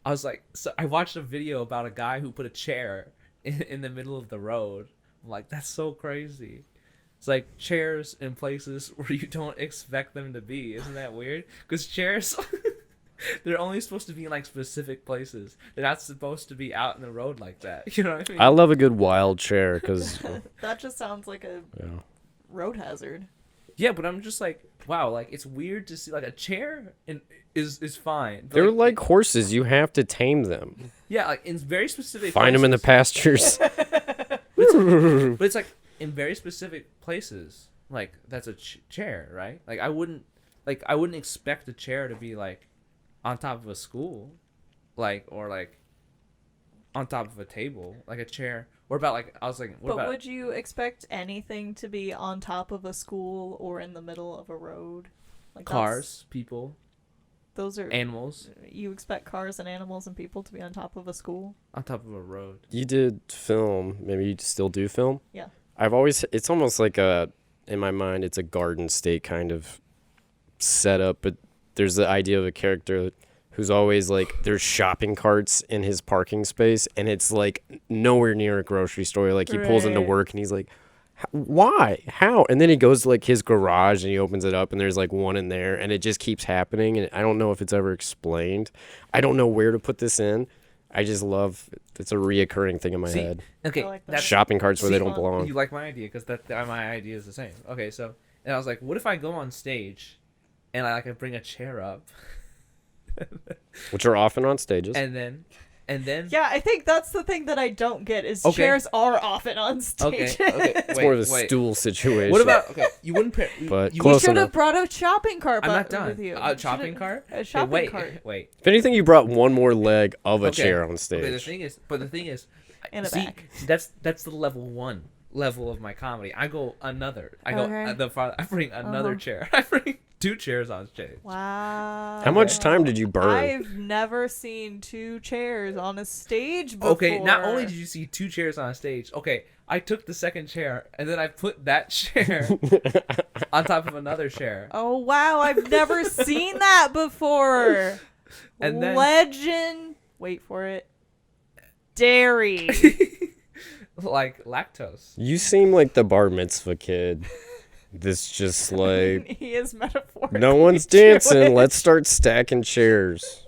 I was like, so I watched a video about a guy who put a chair in the middle of the road. I'm like, that's so crazy. It's like chairs in places where you don't expect them to be. Isn't that weird? Because chairs, they're only supposed to be in like specific places. They're not supposed to be out in the road like that. You know what I mean? I love a good wild chair because That just sounds like a yeah. road hazard. Yeah, but I'm just like, wow, like it's weird to see like a chair is fine. But, They're like horses. You have to tame them. yeah, like in very specific. Find them in the places. pastures. But it's like in very specific places. Like that's a chair, right? Like I wouldn't expect a chair to be like on top of a school, like or like on top of a table, like a chair. Or about like I was like, what But about would you expect anything to be on top of a school or in the middle of a road? Like cars, people, Those are animals you expect cars and animals and people to be on top of a school? on top of a road? You did film. Maybe you still do film. Yeah. It's almost like in my mind, it's a Garden State kind of setup, but there's the idea of a character who's always like, there's shopping carts in his parking space, and it's like nowhere near a grocery store. Like he pulls into Right. work and he's like, why? How? And then he goes to like his garage and he opens it up and there's like one in there, and it just keeps happening. And I don't know if it's ever explained. I don't know where to put this in. I just love it's a reoccurring thing in my See, head. Okay, I like that. that's Shopping carts where they See, don't belong. You like my idea because that my idea is the same. Okay, so and I was like, what if I go on stage, and I bring a chair up, Which are often on stages. and then Yeah, I think that's the thing that I don't get is Okay. chairs are often on stage. okay, It's wait, more of a wait. stool situation. What about you wouldn't pair, But you, close You should enough. have brought a shopping cart I'm not with done. you. A You shopping should've- cart? A shopping wait, cart. wait. If anything, you brought one more leg of a Okay. chair on stage. Okay, the thing is, In a see, back. that's the level of my comedy. I go another. I go Okay. the farther. I bring another Uh-huh. chair. I bring 2 chairs on stage. Wow. How much time did you burn? I've never seen 2 chairs on a stage before. Okay, not only did you see 2 chairs on stage, okay, I took the second chair and then I put that chair on top of another chair. Oh wow, I've never seen that before. And then Legend. Wait for it. Dairy. like lactose. You seem like the bar mitzvah kid. This just like He is metaphorically no one's dancing. Jewish. Let's start stacking chairs.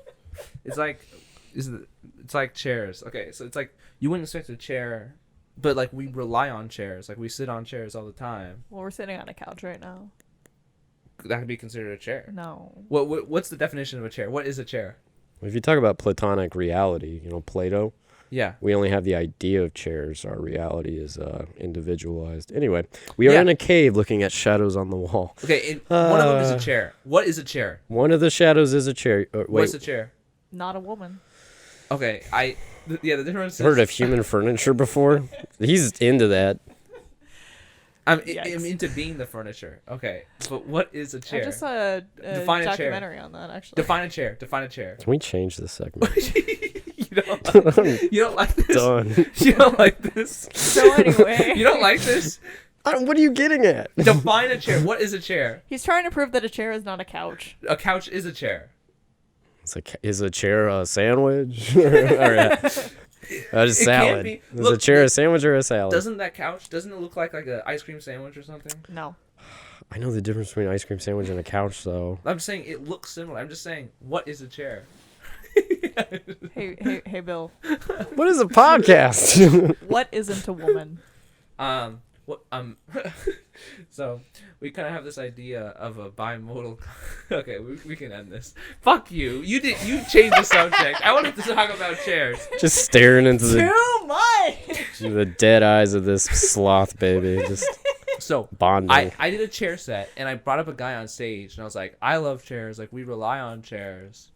It's like it's like chairs. Okay, so it's like you wouldn't expect a chair, but like we rely on chairs. Like we sit on chairs all the time. Well, we're sitting on a couch right now. That could be considered a chair. No. What's the definition of a chair? What is a chair? If you talk about Platonic reality, Plato, Yeah. we only have the idea of chairs. Our reality is individualized. Anyway, we are Yeah. in a cave looking at shadows on the wall. Okay, one of them is a chair. What is a chair? One of the shadows is a chair. Wait, What's a chair? Not a woman. Okay, the difference heard is of human furniture before? He's into that. I'm Yikes. into being the furniture. Okay, but what is a chair? I just saw a Define a chair. documentary on that actually. Define a chair. Define a chair. Can we change this segment? you don't like this. Done. You don't like this. So anyway, You don't like this. What are you getting at? Define a chair. What is a chair? he's trying to prove that a chair is not a couch. A couch is a chair. Is a chair a sandwich? or a It salad? can't be. Is a Look, chair a sandwich or a salad? Doesn't it look like an ice cream sandwich or something? No. I know the difference between an ice cream sandwich and a couch, though. I'm saying it looks similar. I'm just saying, what is a chair? Hey, Bill. What is a podcast? What isn't a woman? What so we kind of have this idea of a bimodal. Okay, we can end this. Fuck you. You changed the subject. I wanted to talk about chairs. Just staring into Too much. the dead eyes of this sloth baby. Just So bonding. I did a chair set and I brought up a guy on stage and I was like, I love chairs. Like we rely on chairs.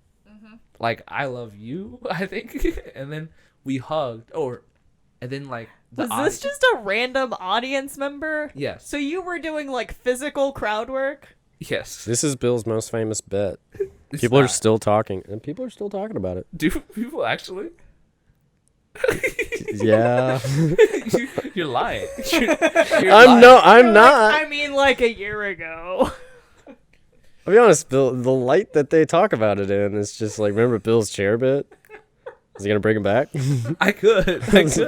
Like I love you, I think. And then we hugged. And then like Was this just a random audience member? Yes. So you were doing like physical crowd work? Yes. This is Bill's most famous bet. It's People are not. still talking, and people are still talking about it. Do people actually? Yeah. You're lying. I'm You're not. Like, I mean, like a year ago. I'll be honest, Bill. The light that they talk about it in is just like, remember Bill's chair bit? Is he gonna bring him back? I could.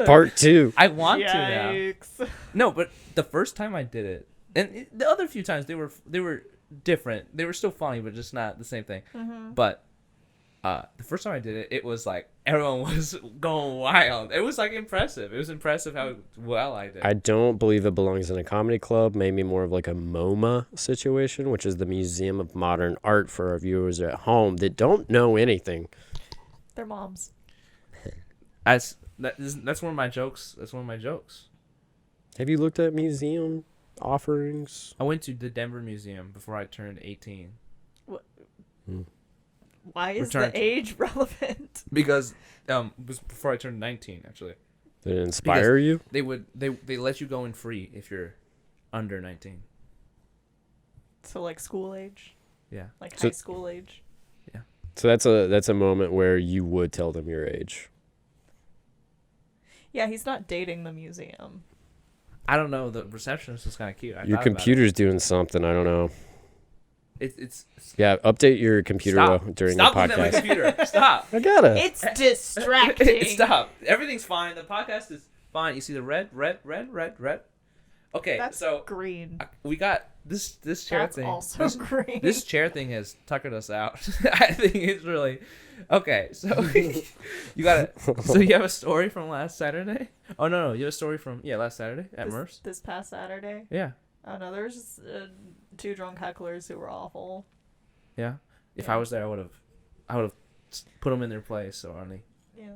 Part 2. I want to now. Yikes. No, but the first time I did it, and the other few times they were different. They were still funny, but just not the same thing. But the first time I did it, it was like everyone was going wild. It was like impressive. It was impressive how well I did. I don't believe it belongs in a comedy club. Maybe more of like a MoMA situation, which is the Museum of Modern Art for our viewers at home that don't know anything. They're moms. That's one of my jokes. That's one of my jokes. Have you looked at museum offerings? I went to the Denver Museum before I turned 18 Why is Returned. the age relevant? because it was before I turned 19 actually. Did it inspire you? They let you go in free if you're under 19. So like school age? Yeah. Like So- high school age? So that's a moment where you would tell them your age. Yeah, he's not dating the museum. I don't know. The receptionist was kind of cute. Your computer's doing something. I don't know. It's Yeah, update your computer stop during Stop the looking at my podcast. computer. Stop. I gotta. It's distracting. Stop. Everything's fine. The podcast is fine. You see the red. Okay, That's so green. we got this chair That's thing. also green. This chair thing has tuckered us out. I think it's really okay. So you got it. So you have a story from last Saturday? Oh no, you have a story from last Saturday at Merce. This past Saturday? Yeah, Oh no, there's just, 2 drunk hecklers who were awful. yeah. If Yeah. I was there, I would have put them in their place. So Onnie. Yeah.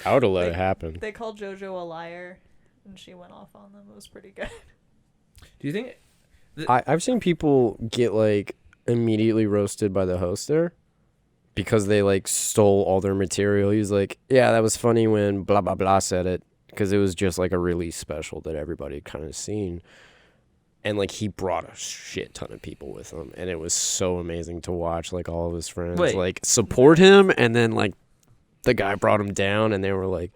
I would have let it happen. They called JoJo a liar, and she went off on them. It was pretty good. Do you think? I've seen people get like immediately roasted by the host there because they like stole all their material. He's like, yeah, that was funny when blah blah blah said it, because it was just like a release special that everybody had kind of seen. And like he brought a shit ton of people with him, and it was so amazing to watch. Like all of his friends Wait. like support him, and then like the guy brought him down, and they were like,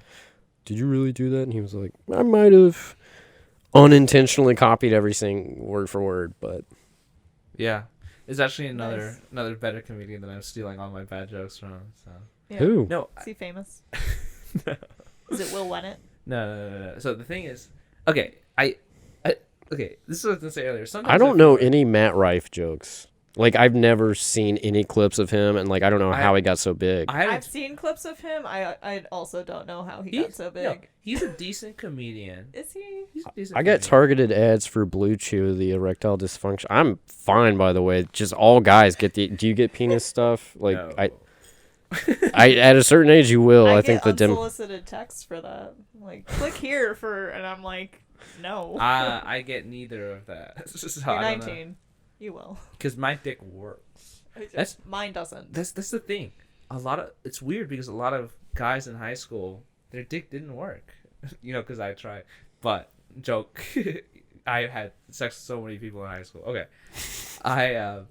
"Did you really do that?" And he was like, "I might have unintentionally copied everything word for word, but." Yeah. It's actually Nice. another better comedian that I'm stealing all my bad jokes from. So Yeah. Who? no, Is he famous? no. Is it Will Wennett? No. So the thing is, okay, okay. This is what I was gonna say earlier. Sometimes I don't feel know like- any Matt Rife jokes. Like I've never seen any clips of him, and like I don't know how he got so big. I I've haven't. seen clips of him. I also don't know how he He's got so big. no, he's a decent comedian. Is he? He's a decent I get comedian. targeted ads for Blue Chew, the erectile dysfunction. I'm fine, by the way. Just all guys get the. Do you get penis stuff? Like No. I at a certain age you will. I get think the unsolicited texts for that. Like, click here for, and I'm like, no. I get neither of that. You're 19. You will. Because my dick works. That's- Mine doesn't. That's the thing. It's weird because a lot of guys in high school, their dick didn't work. Because I tried. But joke, I had sex with so many people in high school. Okay, a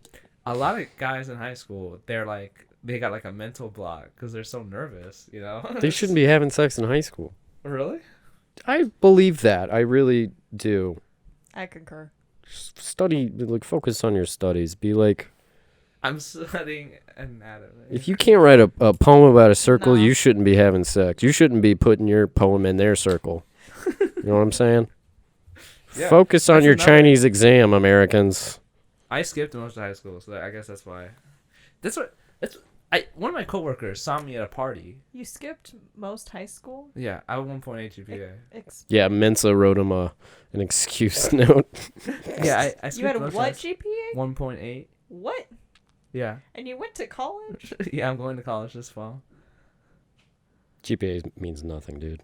lot of guys in high school, they got like a mental block because they're so nervous. They shouldn't be having sex in high school. Really? I believe that. I really do. I concur. Study, like focus on your studies. Be like, I'm studying anatomy. if you can't write a poem about a circle, No. you shouldn't be having sex. You shouldn't be putting your poem in their circle. You know what I'm saying? Yeah, Focus on that's your another- Chinese exam, Americans. I skipped most of high school, so I guess that's why. One of my coworkers saw me at a party. You skipped most high school? Yeah, I have 1.8 GPA. Yeah, Mensa wrote him an excuse note. Yeah, I skipped You had most what of high- GPA? 1.8. What? Yeah. And you went to college? Yeah, I'm going to college this fall. GPA means nothing, dude.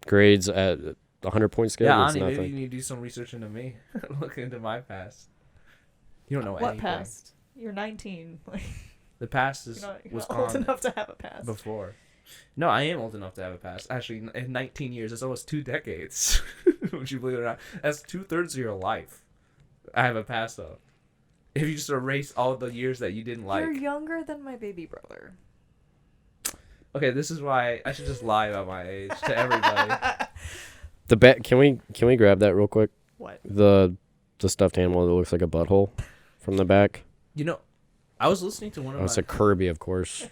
Grades at 100-point scale Yeah, means Onnie, maybe nothing. you need to do some research into me. Look into my past. You don't know What anything. past? You're 19. Like, The past you're was not old gone enough to have a past. before. No, I am old enough to have a past. Actually, in 19 years, that's almost 2 decades. Would you believe it or not? That's 2/3 of your life. I have a past though. If you just erase all the years that you didn't like. You're younger than my baby brother. Okay, this is why I should just lie about my age to everybody. Can we grab that real quick? What? The stuffed animal that looks like a butthole from the back. I was listening to one of Oh, it's my. a Kirby, of course.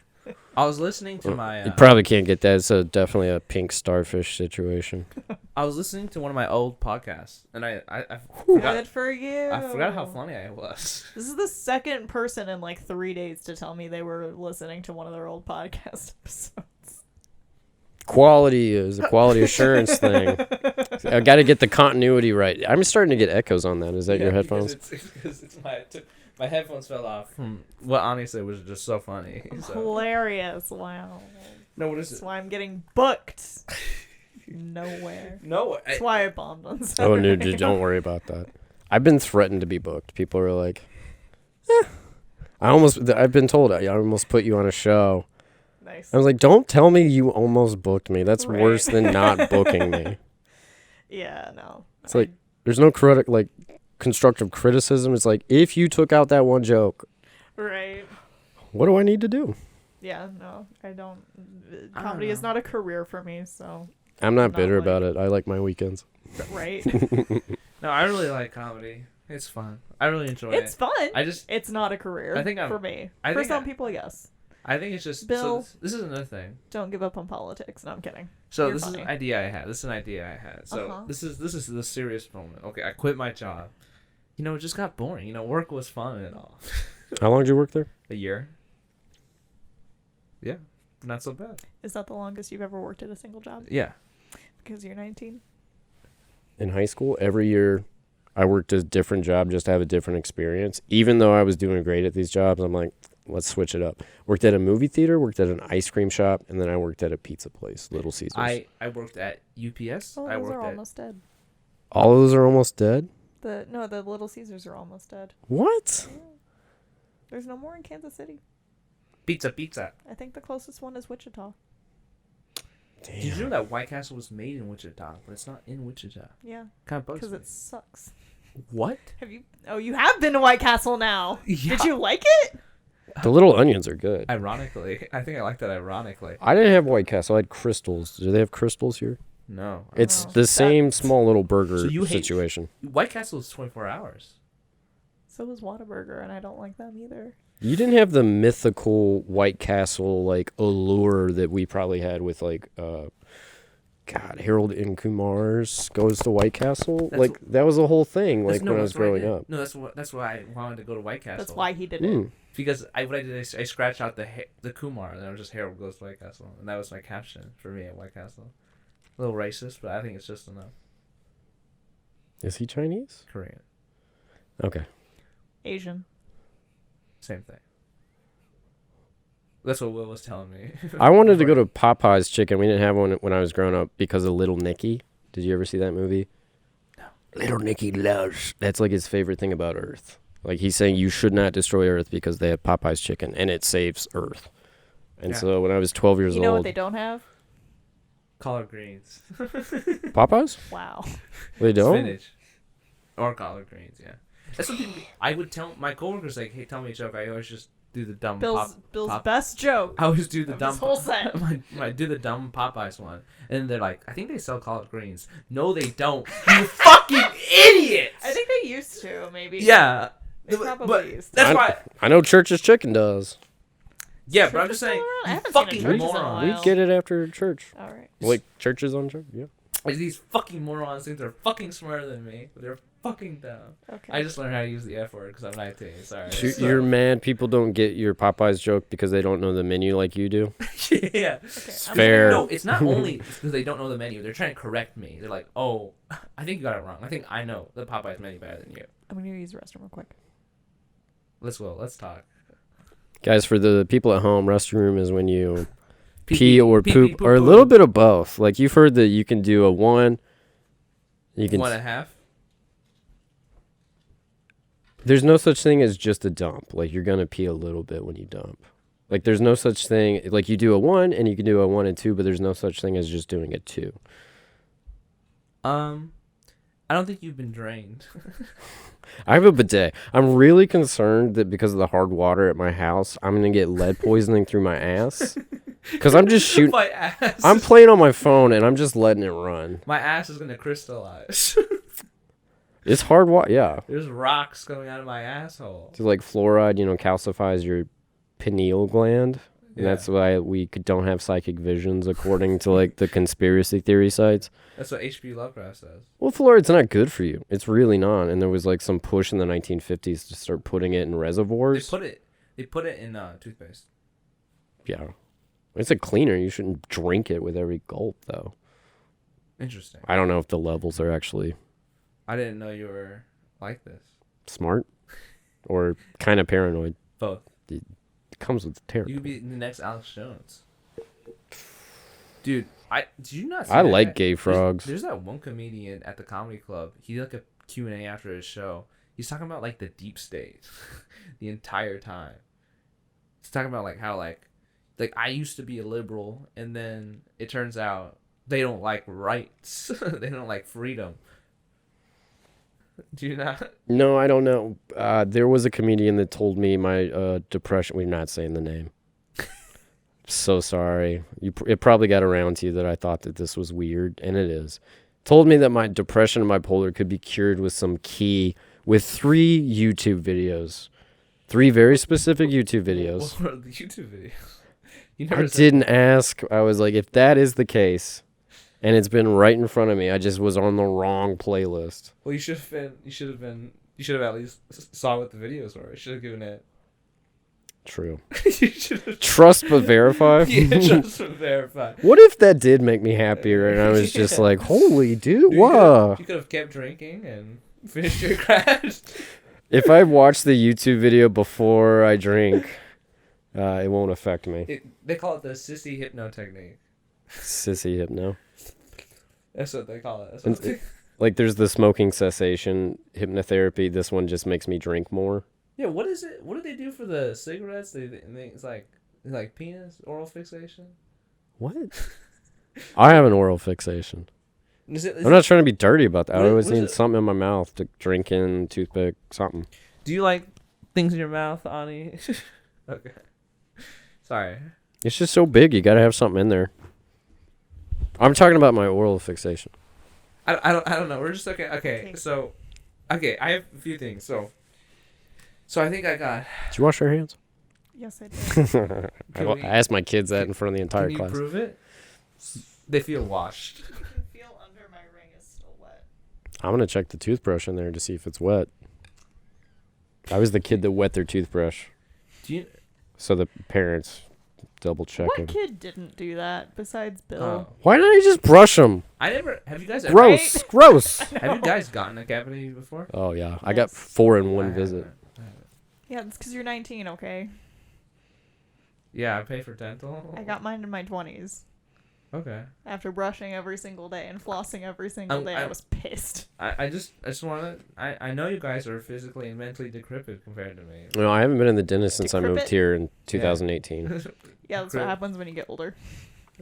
I was listening to my. You probably can't get that. It's definitely a pink starfish situation. I was listening to one of my old podcasts, and I forgot. Good for you. I forgot how funny I was. This is the second person in like 3 days to tell me they were listening to one of their old podcast episodes. Quality is a quality assurance thing. I got to get the continuity right. I'm starting to get echoes on that. Is that your headphones? Because it's my headphones fell off from what Onnie said was just so funny. So. Hilarious. Wow. No, what is That's it? why I'm getting booked. Nowhere. No, That's why I bombed on Saturday. Oh, no, dude, don't worry about that. I've been threatened to be booked. People are like, I've been told I almost put you on a show. Nice. I was like, don't tell me you almost booked me. That's Right. worse than not booking me. Yeah, no. It's like, there's no constructive criticism. It's like, if you took out that one joke, Right. what do I need to do? Yeah, no. I don't. don't Comedy is know. not a career for me, so. I'm not Not bitter like- about it. I like my weekends. Right. No, I really like comedy. It's fun. I really enjoy It's it. fun. It's not a career I think for me. I For think some I- people, yes. I think it's just. Bill. So this is another thing. Don't give up on politics. No, I'm kidding. So You're this funny. is an idea I had. So Uh-huh. this is the serious moment. Okay, I quit my job. It just got boring. Work was fun and all. How long did you work there? A year. Yeah, not so bad. Is that the longest you've ever worked at a single job? Yeah. Because you're 19? In high school, every year I worked a different job just to have a different experience. Even though I was doing great at these jobs, I'm like, let's switch it up. Worked at a movie theater, worked at an ice cream shop, and then I worked at a pizza place, Little Caesars. I worked at UPS. Oh, I those worked are at almost dead. All of those are almost dead? The Little Caesars are almost dead. What? Yeah. There's no more in Kansas City. Pizza. I think the closest one is Wichita. Did you know that White Castle was made in Wichita, but it's not in Wichita? Yeah, Kind of bugs because me. it sucks. What? Have you? Oh, you have been to White Castle now. Yeah. Did you like it? The little onions are good. Ironically, I think I like that. Ironically, I didn't have White Castle. I had Crystals. Do they have Crystals here? no. It's Oh. the same small little burger So you hate- situation. White Castle is 24 hours. So was Whataburger, and I don't like them either. You didn't have the mythical White Castle like allure that we probably had with like God, Harold and Kumar's goes to White Castle. That's Like that was the whole thing. That's- Like no, when I was that's what I growing did. up. No, that's why I wanted to go to White Castle. That's why he did it. Mm. Because what I did, I scratched out the Kumar, and then it was just Harold goes to White Castle, and that was my caption for me at White Castle. A little racist, but I think it's just enough. Is he Chinese? Korean, Okay. Asian. same thing. That's what Will was telling me. I wanted to go to Popeye's Chicken. We didn't have one when I was growing up because of Little Nicky. Did you ever see that movie? No. Little Nicky loves. That's like his favorite thing about Earth. Like he's saying you should not destroy Earth because they have Popeye's Chicken and it saves Earth. And Yeah. so when I was 12 years You know what old, they don't have? Collard greens. Popeyes? Wow. They don't? Spinach. Or collard greens, yeah. That's what people, I would tell my coworkers, like, hey, tell me a joke. I always just do the dumb Bill's pop. best joke. I always do the of dumb. this whole set. I do the dumb Popeyes one, and they're like, I think they sell collard greens. No, they don't. You fucking idiots! I think they used to, maybe. Yeah. They But- probably but used to. that's I, why. I know Church's Chicken does. Yeah, but I'm Churches just saying, still around? I you haven't seen a fucking Church's in a morons. We while. get it after church. All right. Like churches on church? Yeah. Like, these fucking morons think they're fucking smarter than me, but they're fuking dumb. Okay. I just learned how to use the F word because I'm 19. Sorry. You're mad people don't get your Popeyes joke because they don't know the menu like you do? Yeah. It's I'm fair. No, it's not only because they don't know the menu. They're trying to correct me. They're like, oh, I think you got it wrong. I think I know the Popeyes menu better than you. I'm gonna use the restroom real quick. Let's talk. Guys, for the people at home, restroom is when you pee Pee-pee, or pee-pee, poop or a poo-poo. little bit of both. Like you've heard that you can do a one. You can. 1.5. There's no such thing as just a dump. Like you're gonna pee a little bit when you dump. Like there's no such thing. Like you do a 1 and you can do a 1 and 2, but there's no such thing as just doing a 2. I don't think you've been drained. I have a bidet. I'm really concerned that because of the hard water at my house, I'm gonna get lead poisoning through my ass. Because I'm just shooting. My ass. I'm playing on my phone and I'm just letting it run. My ass is gonna crystallize. It's hard water. Yeah. There's rocks coming out of my asshole. So like fluoride, calcifies your pineal gland. And Yeah. that's why we don't have psychic visions, according to like the conspiracy theory sites. That's what H.P. Lovecraft says. Well, fluoride's not good for you. It's really not. And there was like some push in the 1950s to start putting it in They reservoirs. put it in toothpaste. Yeah. It's a cleaner. You shouldn't drink it with every gulp, though. Interesting. I don't know if the levels are actually I didn't know you were like this. smart or kind of paranoid. Both. It comes with the territory. You could be the next Alex Jones. Dude, did you not see I that like guy? gay frogs. There's that one comedian at the comedy club. He did like a Q&A after his show. He's talking about like the deep state the entire time. He's talking about like how like I used to be a liberal and then it turns out they don't like rights. They don't like freedom. Do you not? No, I don't know. There was a comedian that told me my depression. We're not saying the name. So sorry. It probably got around to you that I thought that this was weird, and it is. Told me that my depression and bipolar could be cured with some key with 3 YouTube videos. 3 very specific YouTube videos. What were the YouTube videos? You I never said- didn't ask. I was like, if that is the case, and it's been right in front of me, I just was on the wrong playlist. Well, you should have at least saw what the videos were. You should have given it. True. You should have. Trust but verify. Yeah, just to verify. What if that did make me happier and I was just Yeah. like, holy dude, You wow. could have kept drinking and finished your crash. If I watch the YouTube video before I drink, it won't affect me. They call it the sissy hypno technique. Sissy hypno. That's what they call it. That's And what they... Like there's the smoking cessation hypnotherapy. This one just makes me drink more. Yeah, what is it? What do they do for the cigarettes? It's like penis oral fixation. What? I have an oral fixation. I'm not trying to be dirty about that. I What always is need it? something in my mouth to drink in, toothpick, something. Do you like things in your mouth, Onnie? Okay. Sorry. It's just so big. You got to have something in there. I'm talking about my oral fixation. I don't know. We're just okay. Okay. So, okay. I have a few things. So I think I got. Did you wash your hands? Yes, I did. Can we- I asked my kids that in front of the entire Can you class. prove it? They feel washed. You can feel under my ring is still wet. I'm going to check the toothbrush in there to see if it's wet. I was the kid that wet their toothbrush. Do you? So the parents double check What him. kid didn't do that besides Bill? Oh. Why don't you just brush them? I never. Have you guys? Gross. Gross. Have you guys gotten a cavity before? Oh, yeah. I got 4 in one I visit. haven't. Yeah, it's because you're 19, okay? Yeah, I pay for dental. I got mine in my 20s. Okay. After brushing every single day and flossing every single day, I was pissed. I just want to. I know you guys are physically and mentally decrepit compared to me. No, I haven't been in the dentist since I moved Decrepit? here in 2018. Yeah, that's what happens when you get older.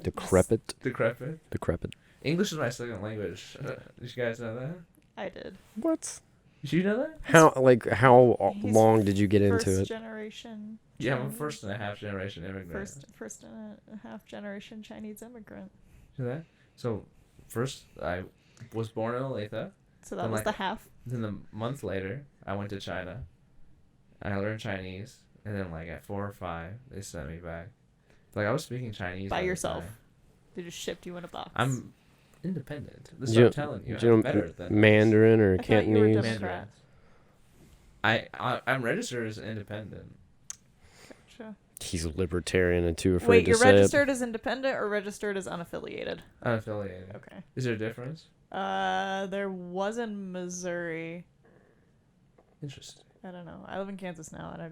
Decrepit. Decrepit. Decrepit. English is my second language. Did you guys know that? I did. What? Did you know that? How He's long did you get First into it? generation. Yeah, I'm a Chinese- first and a half generation immigrant. First and a half generation Chinese immigrant. You know that? So, first I was born in Olathe. So that Then, was like, the half. Then a month later, I went to China. I learned Chinese, and then like at 4 or 5, they sent me back. Like I was speaking Chinese By the yourself. time. They just shipped you in a box. I'm independent. This is You- what I'm telling you. Do you I'm know better than Mandarin or I thought you were Cantonese? Democrat. I'm registered as independent. Gotcha. He's a libertarian and too afraid Wait, to you're say registered as independent or registered as unaffiliated? Unaffiliated. Okay. Is there a difference? There was in Missouri. Interesting. I don't know. I live in Kansas now, and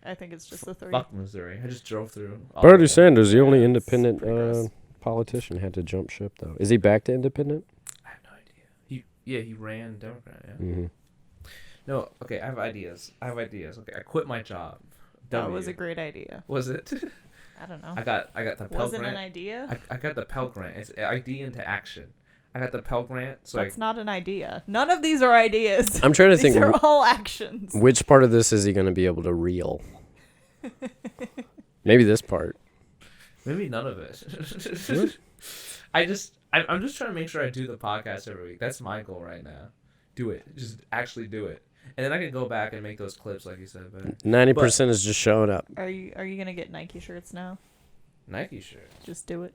I think it's just the 3. Fuck Missouri. I just drove through. it. all Bernie of it. Sanders, the only Yeah, it's independent pretty gross. politician, had to jump ship though. Is he back to independent? I have no idea. He ran Democrat. Yeah. Mm-hmm. No. Okay. I have ideas. Okay. I quit my job. That was a great idea. Was it? I don't know. I got the Pell Wasn't Grant. an idea? I got the Pell Grant. It's ID into action. I got the Pell Grant, so That's not an idea. None of these are ideas. I'm trying to These think are all actions. which part of this is he going to be able to reel. Maybe this part. maybe none of it. I'm just trying to make sure I do the podcast every week. That's my goal right now. Do it. Just actually do it, and then I can go back and make those clips like you said. But 90% is just showing up. Are you gonna get Nike shirts now? Nike shirt. Just do it.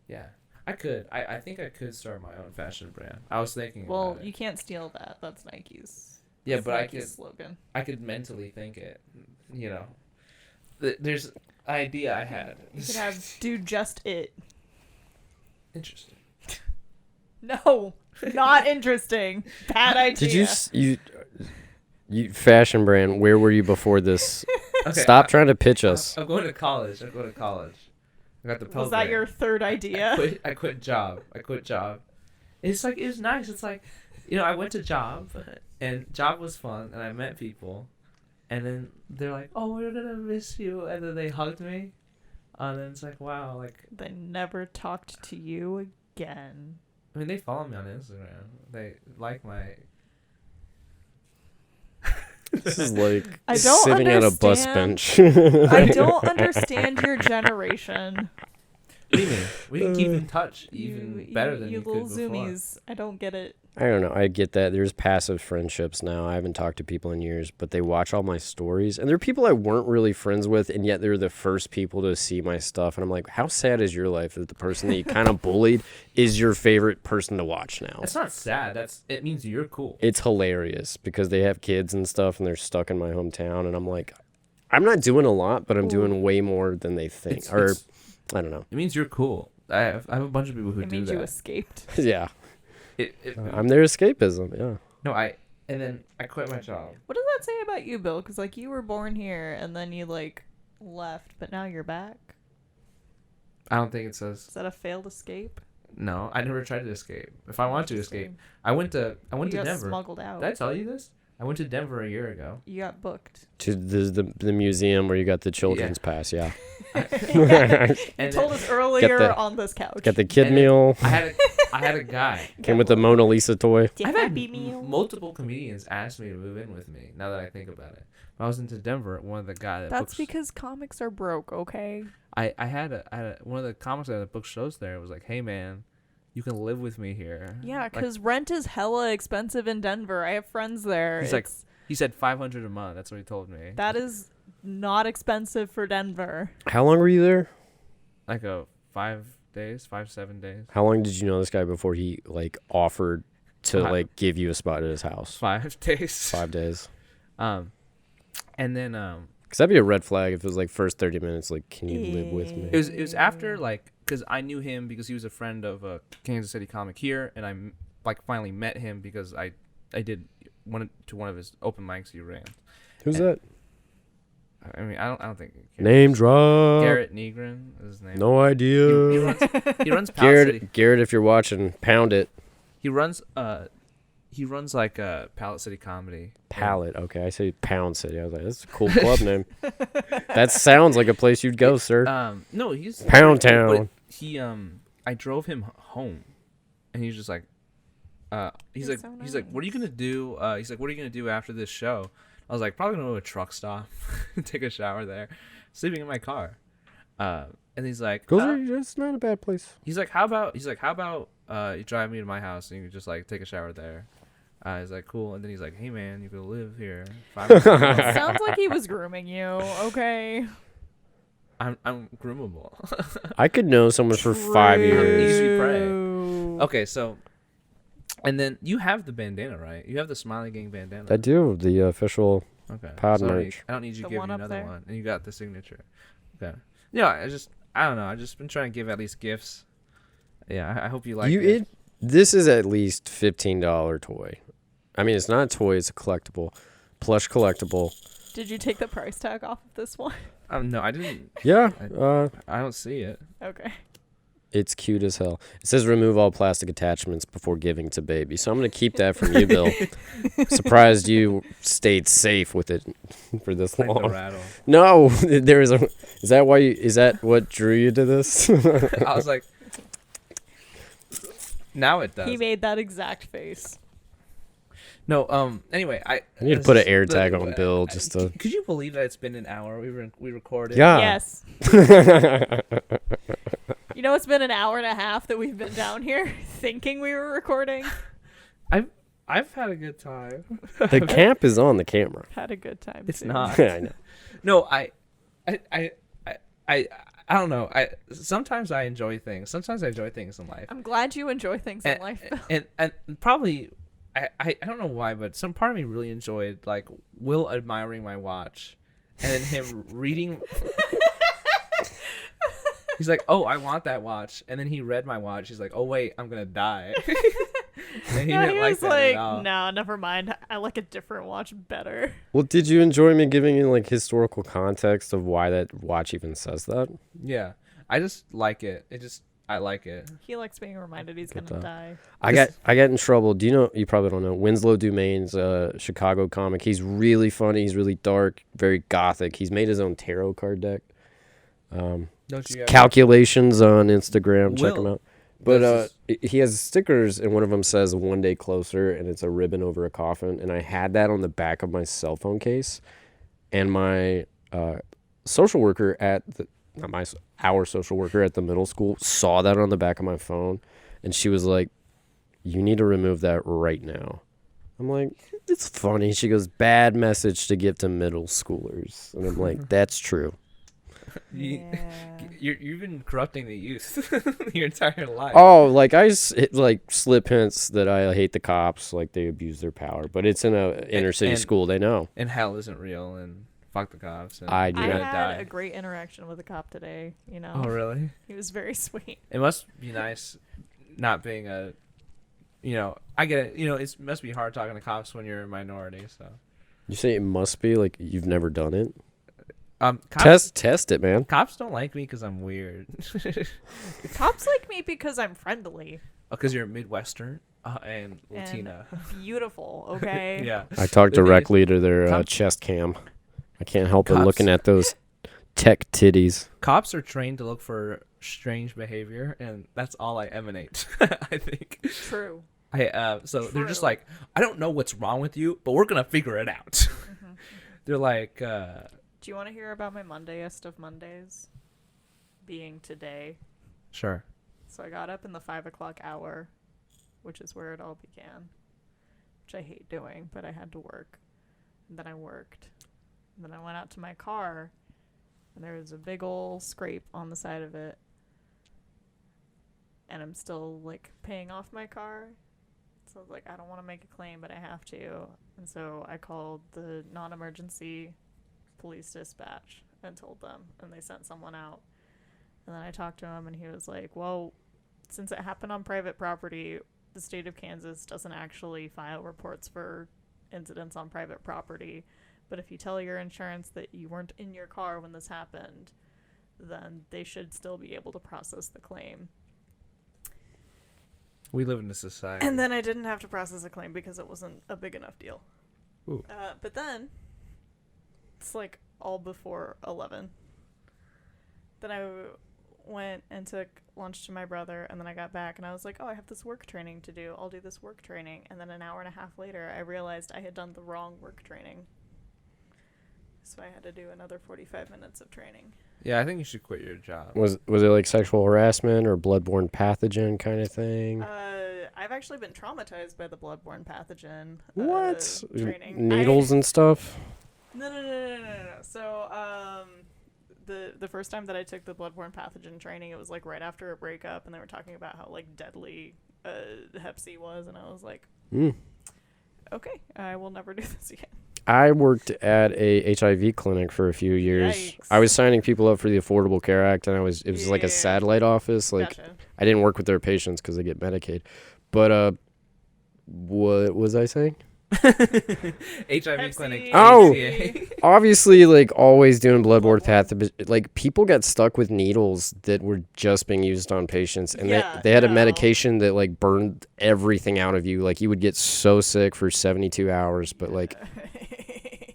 Yeah, I could. I think I could start my own fashion brand. I was thinking. Well, about it. you can't steal that. That's Nike's. Yeah, That's but Nike's slogan. I could mentally think it. You know, there's an idea I had. You could have do just it. Interesting. No, not interesting. Bad idea. Did you fashion brand, where were you before this? Okay, Stop trying to pitch us. I'm going to college. I got the Pell Was that Grant. your third idea? I quit job. It's like, it was nice. It's like, I went to job, and job was fun, and I met people, and then they're like, oh, we're gonna miss you, and then they hugged me, and then it's like, wow, like, They never talked to you again. I mean, they follow me on Instagram. They like my. This is like I don't sitting at a bus understand- bench. I don't understand your generation. What do you mean? We can keep in touch even better than you little could before. zoomies. I don't get it. I don't know. I get that. There's passive friendships now. I haven't talked to people in years, but they watch all my stories. And they're people I weren't really friends with, and yet they're the first people to see my stuff. And I'm like, how sad is your life that the person that you kind of bullied is your favorite person to watch now? That's not sad. It means you're cool. It's hilarious because they have kids and stuff, and they're stuck in my hometown. And I'm like, I'm not doing a lot, but I'm doing way more than they think. It's- I don't know. It means you're cool. I have a bunch of people who It do means that. you escaped. Yeah. It, I'm their escapism. Yeah. no, and then I quit my job. What does that say about you, Bill? Because like you were born here and then you like left, but now you're back. I don't think it says Is that a failed escape? no. I never tried to escape. If I wanted to escape, I went to You got Denver. smuggled out. Did I tell you this? I went to Denver a year ago. You got booked. To the museum where you got the children's pass, yeah. You And told then us earlier the- on this couch. Got the kid And then meal. I had a guy. Came with the Mona Lisa toy. I've had multiple comedians ask me to move in with me. Now that I think about it, when I was into Denver, one of the guy that That's books, because comics are broke, okay? I had one of the comics that booked shows there was like, hey man, you can live with me here. Yeah, Like, because rent is hella expensive in Denver. I have friends there. He's like, he said $500 a month. That's what he told me. That is not expensive for Denver. How long were you there? Like a 5 days, 7 days. How long did you know this guy before he like offered to Wow. like give you a spot at his house? 5 days. 5 days. And then Cause that'd be a red flag if it was like first 30 minutes. Like, can you live with me? it was after like because I knew him because he was a friend of a Kansas City comic here, and I like finally met him because I did one of his open mics he ran. Who's that? I mean, I don't think he cares. Name drop. Garrett Negron is his name. No idea. He runs Pallet City. Garrett, if you're watching, pound it. He runs like Pallet City Comedy. Pallet. Okay, I say Pound City. I was like, that's a cool club name. That sounds like a place you'd go, sir. No, he's Pound but Town. He I drove him home, and he's just like, he's That's like, so he's like, what are you gonna do? He's like, what are you gonna do after this show? I was like, probably gonna go to a truck stop, take a shower there, sleeping in my car. And he's like, That's not a bad place. he's like, how about you drive me to my house and you can just like take a shower there. He's like, cool. And then he's like, hey man, you can live here. Sounds like he was grooming you, okay? I'm groomable. I could know someone for 5 years. Easy prey. Okay, so, and then you have the bandana, right? You have the Smiley Gang bandana. I do. The official. Okay. Pod So merch. I don't need you The to give one me up another there? one, and you got the signature. Okay. Yeah, I don't know. I just been trying to give at least gifts. Yeah, I hope you like it. This is at least $15 toy. I mean, it's not a toy. It's a collectible, plush collectible. Did you take the price tag off of this one? No, I didn't. Yeah. I don't see it. Okay. It's cute as hell. It says remove all plastic attachments before giving to baby. So I'm gonna keep that from you, Bill. Surprised you stayed safe with it for this Like the long. rattle. No, there is a. Is that why? Is that what drew you to this? I was like, now it does. He made that exact face. No. Anyway, I need to this put an is air the- tag on Bill just to. Could you believe that it's been an hour? We recorded. Yeah. Yes. You know, it's been an hour and a half that we've been down here thinking we were recording. I've had a good time. The camp is on the camera. Had a good time. It's too. not. I know. No, I don't know. Sometimes I enjoy things. Sometimes I enjoy things in life. I'm glad you enjoy things in life. Bill. And probably I don't know why, but some part of me really enjoyed like Will admiring my watch, and then him reading. He's like, "Oh, I want that watch," and then he read my watch. He's like, "Oh wait, I'm gonna die." And he Yeah, didn't he like was that like, at all. no, never mind. I like a different watch better. Well, did you enjoy me giving you like historical context of why that watch even says that? Yeah, I just like it. I like it. He likes being reminded he's Good gonna job. die. I got in trouble. Do you know? You probably don't know. Winslow Dumain's a Chicago comic. He's really funny. He's really dark, very gothic. He's made his own tarot card deck. Don't you? Calculations on Instagram. Check him Will, out. But does he has stickers, and one of them says "One Day Closer," and it's a ribbon over a coffin. And I had that on the back of my cell phone case. And my social worker at our social worker at the middle school saw that on the back of my phone, and she was like, "You need to remove that right now." I'm like, "It's funny." She goes, "Bad message to give to middle schoolers," and I'm like, "That's true." You've been corrupting the youth your entire life. Oh, like like slip hints that I hate the cops, like they abuse their power, but it's in a inner city school. They know. And hell isn't real, and fuck the cops. And I do I you're not. gonna had die. a great interaction with a cop today. You know, Oh really? he was very sweet. It must be nice, not being a. I get it. It must be hard talking to cops when you're a minority. So. You say it must be like you've never done it. Cops, Test it, man. Cops don't like me because I'm weird. Cops like me because I'm friendly. Oh, because you're Midwestern. And Latina. And beautiful, okay? Yeah. I talk The thing is, directly to their cops- chest cam. I can't help but Cops- looking at those tech titties. Cops are trained to look for strange behavior, and that's all I emanate. I think. True. So they're just True. like, I don't know what's wrong with you, but we're gonna figure it out. They're like, Do you want to hear about my Mondayest of Mondays? Being today. sure. So I got up in the 5 o'clock hour, which is where it all began, which I hate doing, but I had to work. And then I worked. And then I went out to my car, and there was a big ol' scrape on the side of it. And I'm still, like, paying off my car. So I was like, I don't want to make a claim, but I have to. And so I called the non-emergency police dispatch and told them, and they sent someone out. And then I talked to him, and he was like, well, since it happened on private property, the state of Kansas doesn't actually file reports for incidents on private property. But if you tell your insurance that you weren't in your car when this happened, then they should still be able to process the claim. We live in a society. And then I didn't have to process a claim because it wasn't a big enough deal. Ooh. But then, it's like all before 11. Then I went and took lunch to my brother, and then I got back, and I was like, oh, I have this work training to do. I'll do this work training. And then an hour and a half later, I realized I had done the wrong work training. So I had to do another 45 minutes of training. Yeah, I think you should quit your job. Was it like sexual harassment or bloodborne pathogen kind of thing? I've actually been traumatized by the bloodborne pathogen What? training. Needles and stuff? No. So, the first time that I took the bloodborne pathogen training, it was like right after a breakup, and they were talking about how like deadly Hep C was, and I was like, okay, I will never do this again. I worked at a HIV clinic for a few years. Yikes. I was signing people up for the Affordable Care Act, and it was like a Yeah. satellite office. Like Gotcha. I didn't work with their patients because they get Medicaid. But what was I saying? HIV clinic. Oh! ACA. Obviously, like always doing bloodborne pathogen. Like people got stuck with needles that were just being used on patients, and Yeah, they had a no. medication that like burned everything out of you. Like you would get so sick for 72 hours, but like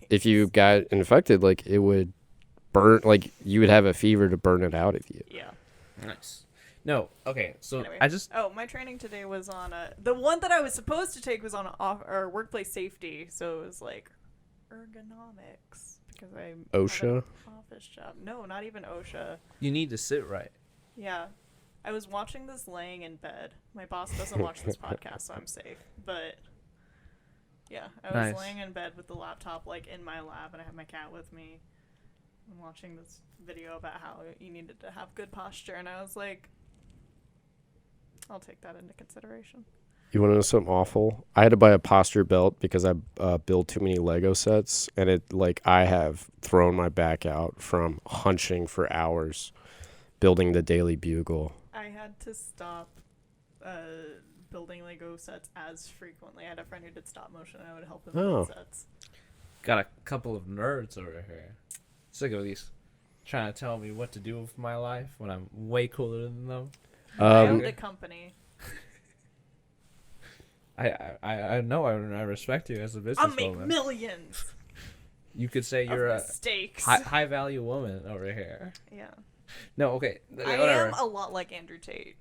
if you got infected, like it would burn. Like you would have a fever to burn it out of you. Yeah. Nice. No, okay. So Anyway. I just Oh, my training today was on the one that I was supposed to take was on or workplace safety, so it was like ergonomics because I OSHA? have an office job. No, not even OSHA. you need to sit right. Yeah, I was watching this laying in bed. My boss doesn't watch this podcast, so I'm safe. But yeah, I was Nice. laying in bed with the laptop like in my lap, and I had my cat with me. I'm watching this video about how you needed to have good posture, and I was like, I'll take that into consideration. You want to know something awful? I had to buy a posture belt because I built too many Lego sets, and I have thrown my back out from hunching for hours building the Daily Bugle. I had to stop building Lego sets as frequently. I had a friend who did stop motion, and I would help him build sets. Got a couple of nerds over here. Sick of these trying to tell me what to do with my life when I'm way cooler than them. I owned a company. I know I respect you as a I'll make businesswoman. millions You could say you're of a mistakes. high value woman over here. Yeah. No, okay, I whatever. am a lot like Andrew Tate.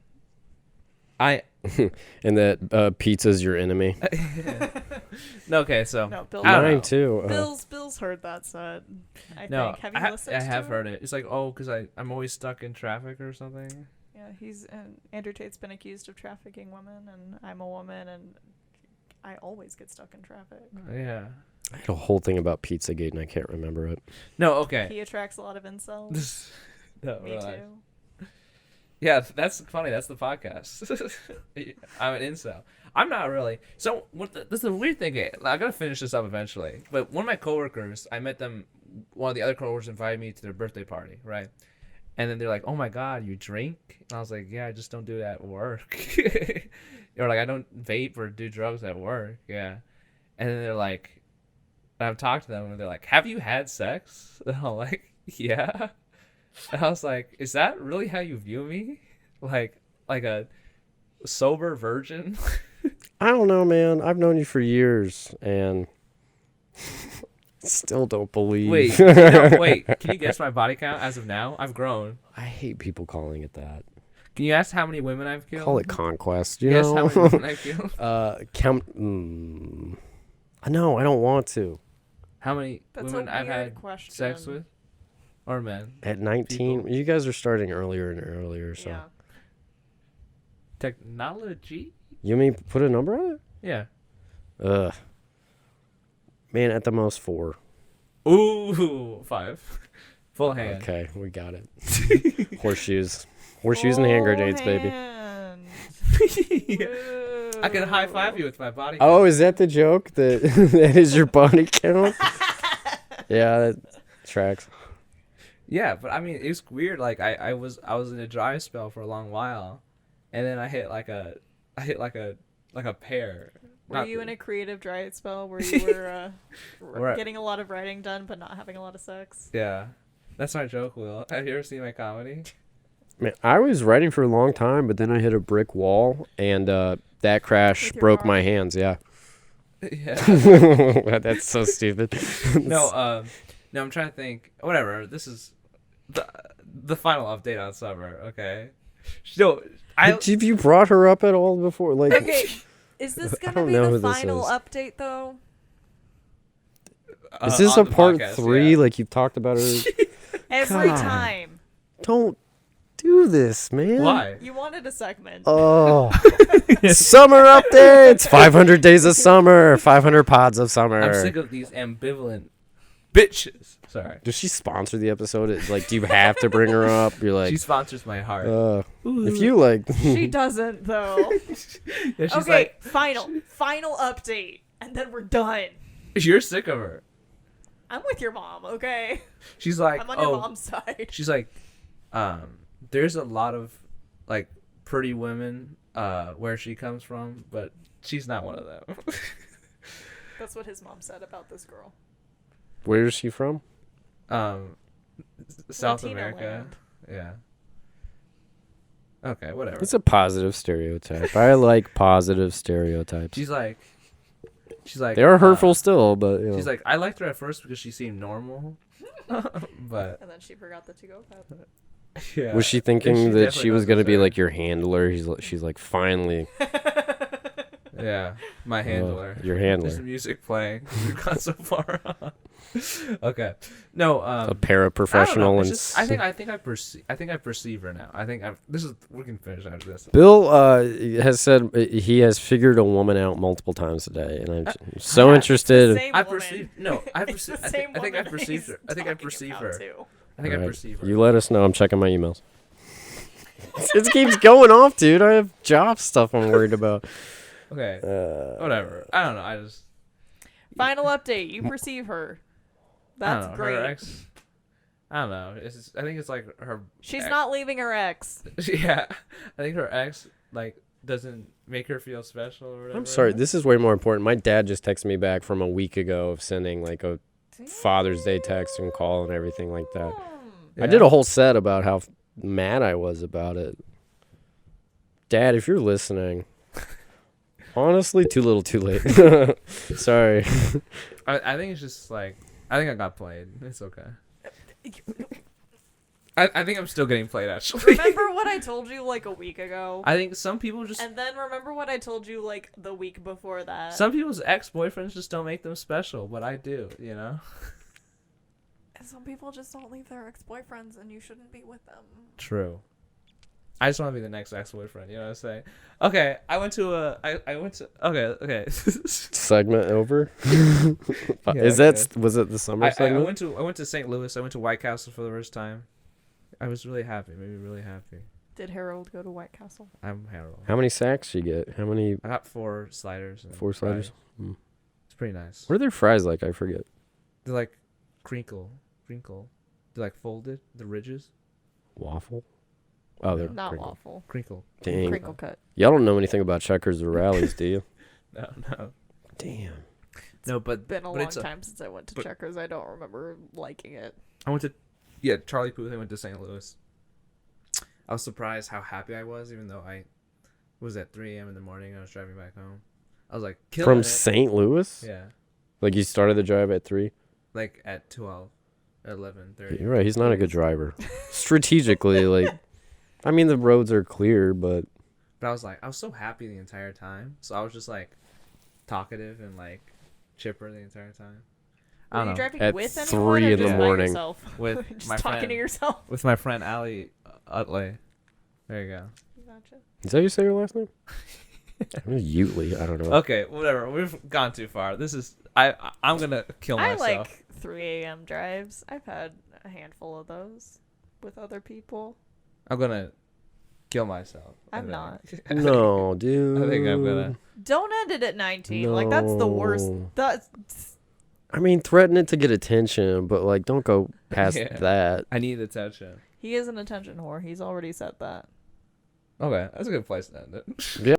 And that pizza's your enemy. No, okay, so No, Bill. I don't know. Mine too. Bill's heard that said. I No, think. Have you listened I to have it? heard it. It's like, oh, because I'm always stuck in traffic or something. Yeah, Andrew Tate's been accused of trafficking women, and I'm a woman, and I always get stuck in traffic. Yeah. I had a whole thing about Pizzagate, and I can't remember it. No, okay. He attracts a lot of incels. No, Me relax. too. Yeah, that's funny. That's the podcast. I'm an incel. I'm not really. So this is a weird thing. I gotta finish this up eventually. But one of my coworkers, I met them. One of the other coworkers invited me to their birthday party, right? And then they're like, "Oh my God, you drink?" And I was like, "Yeah, I just don't do it at work." Or like, I don't vape or do drugs at work. Yeah. And then they're like, and I've talked to them, and they're like, "Have you had sex?" And I'm like, "Yeah." And I was like, is that really how you view me? Like a sober virgin? I don't know, man. I've known you for years, and still don't believe. Wait, no, wait. Can you guess my body count as of now? I've grown. I hate people calling it that. Can you ask how many women I've killed? Call it conquest. You Guess know? how many women I've killed? Count. No, I don't want to. How many That's women a I've weird had question. sex with? Or men? At 19, People. you guys are starting earlier and earlier, so. Yeah. Technology? You mean put a number on it? Yeah. Ugh. Man, at the most 4. Ooh, 5. Full hand. Okay, we got it. Horseshoes. Horseshoes and hand grenades, baby. Hand. I can high five you with my body. Oh, is that the joke? That that is your body count? Yeah, that tracks. Yeah, but I mean, it's weird. Like I was in a dry spell for a long while, and then I hit like a pair. Were you in a creative dry spell where you were Right. getting a lot of writing done but not having a lot of sex? Yeah, that's my joke. Will, have you ever seen my comedy? Man, I was writing for a long time, but then I hit a brick wall, and that crash With your broke car? my hands. Yeah. Yeah. That's so stupid. No, I'm trying to think. Whatever. This is the final update on Summer. Okay. So Have you brought her up at all before? Like, Okay, is this I gonna don't be know the who this final is. update though? is this a on the part podcast, 3? yeah. Like you've talked about her? Every God. time. Don't do this, man. Why? You wanted a segment. Oh, summer updates. 500 days of summer. 500 pods of summer. I'm sick of these ambivalent bitches. Sorry. Does she sponsor the episode? It's like, do you have to bring her up? You're like, She sponsors my heart. if you like, She doesn't though. Yeah, she's Okay, like, final update, and then we're done. you're sick of her. I'm with your mom, okay? She's like, I'm on your mom's side. She's like, there's a lot of like pretty women where she comes from, but she's not one of them. That's what his mom said about this girl. where is she from? South Latino America. land. Yeah. Okay, whatever. It's a positive stereotype. I like positive stereotypes. She's like, They are hurtful still, but you know. She's like, I liked her at first because she seemed normal, but And then she forgot the to-go cup. yeah. was she thinking that definitely she was does gonna be deserve- like your handler? She's like, finally, Yeah, my handler. your There's handler, some music playing. We've gone so far. Okay. No. a I don't know. paraprofessional, It's and just, I think I perceive her now. I think we can finish after this. Bill has said he has figured a woman out multiple times today, and I'm so interested. Same I woman. perceive. No, I It's the perceive. I same think I woman that perceive he's her. I think I talking perceive about, her. too. I think I Alright, perceive her. You let us know. I'm checking my emails. It keeps going off, dude. I have job stuff I'm worried about. Okay. Whatever. I don't know. I just. Final update. You perceive her. I That's don't know. great. Her ex. I don't know. I think it's like her. She's ex- not leaving her ex. Yeah, I think her ex like doesn't make her feel special or whatever. I'm sorry. This is way more important. My dad just texted me back from a week ago of sending like a Father's Day text and call and everything like that. I did a whole set about how mad I was about it. Dad, if you're listening, honestly, too little, too late. Sorry. I think it's just like I think I got played. It's okay. I think I'm still getting played actually. Remember what I told you like a week ago? I think some people just And then remember what I told you like the week before that? some people's ex-boyfriends just don't make them special, but I do, you know. And some people just don't leave their ex-boyfriends, and you shouldn't be with them. True. I just want to be the next ex-boyfriend. You know what I'm saying? Okay, I went to. Okay. Segment over. Yeah, Is that was it the summer I segment? went to St. Louis. I went to White Castle for the first time. I was really happy. Made me really happy. Did Harold go to White Castle? I'm Harold. How many sacks you get? How many? I got 4 sliders. And 4 sliders? fries. Mm. It's pretty nice. What are their fries like? I forget. They're like crinkle. They're like folded. The ridges. Waffle. Oh, they're Not crinkle. waffle. Crinkle. Dang. Crinkle cut. Y'all don't know anything about checkers or rallies, do you? No. Damn. No, but Been a but long it's a- time since I went to but- Checkers. I don't remember liking it. I went to Charlie Puth. I went to St. Louis. I was surprised how happy I was, even though I was at 3 a.m. in the morning. I was driving back home. I was like, killing From it. St. Louis? Yeah, Like you started the drive at 3? like at 12, 11:30. You're right. He's not a good driver. Strategically, like, I mean, the roads are clear, but But I was so happy the entire time. So I was just like talkative and like chipper the entire time. I Were don't you know. driving At with anyone 3 or in the just by morning. yourself? With just my talking to friend. yourself. With my friend Ali Utley. There you go. Gotcha. is that how you say your last name? Utley. I don't know. Okay, whatever. We've gone too far. This is I'm gonna kill I myself. like 3 a.m. drives. I've had a handful of those with other people. I'm gonna kill myself. I I'm think. not. No, dude. I think I'm gonna. Don't end it at 19. Like, that's the worst. No. That's I mean, threaten it to get attention, but like, don't go past Yeah. that. I need attention. He is an attention whore. He's already said that. Okay, that's a good place to end it. Yeah.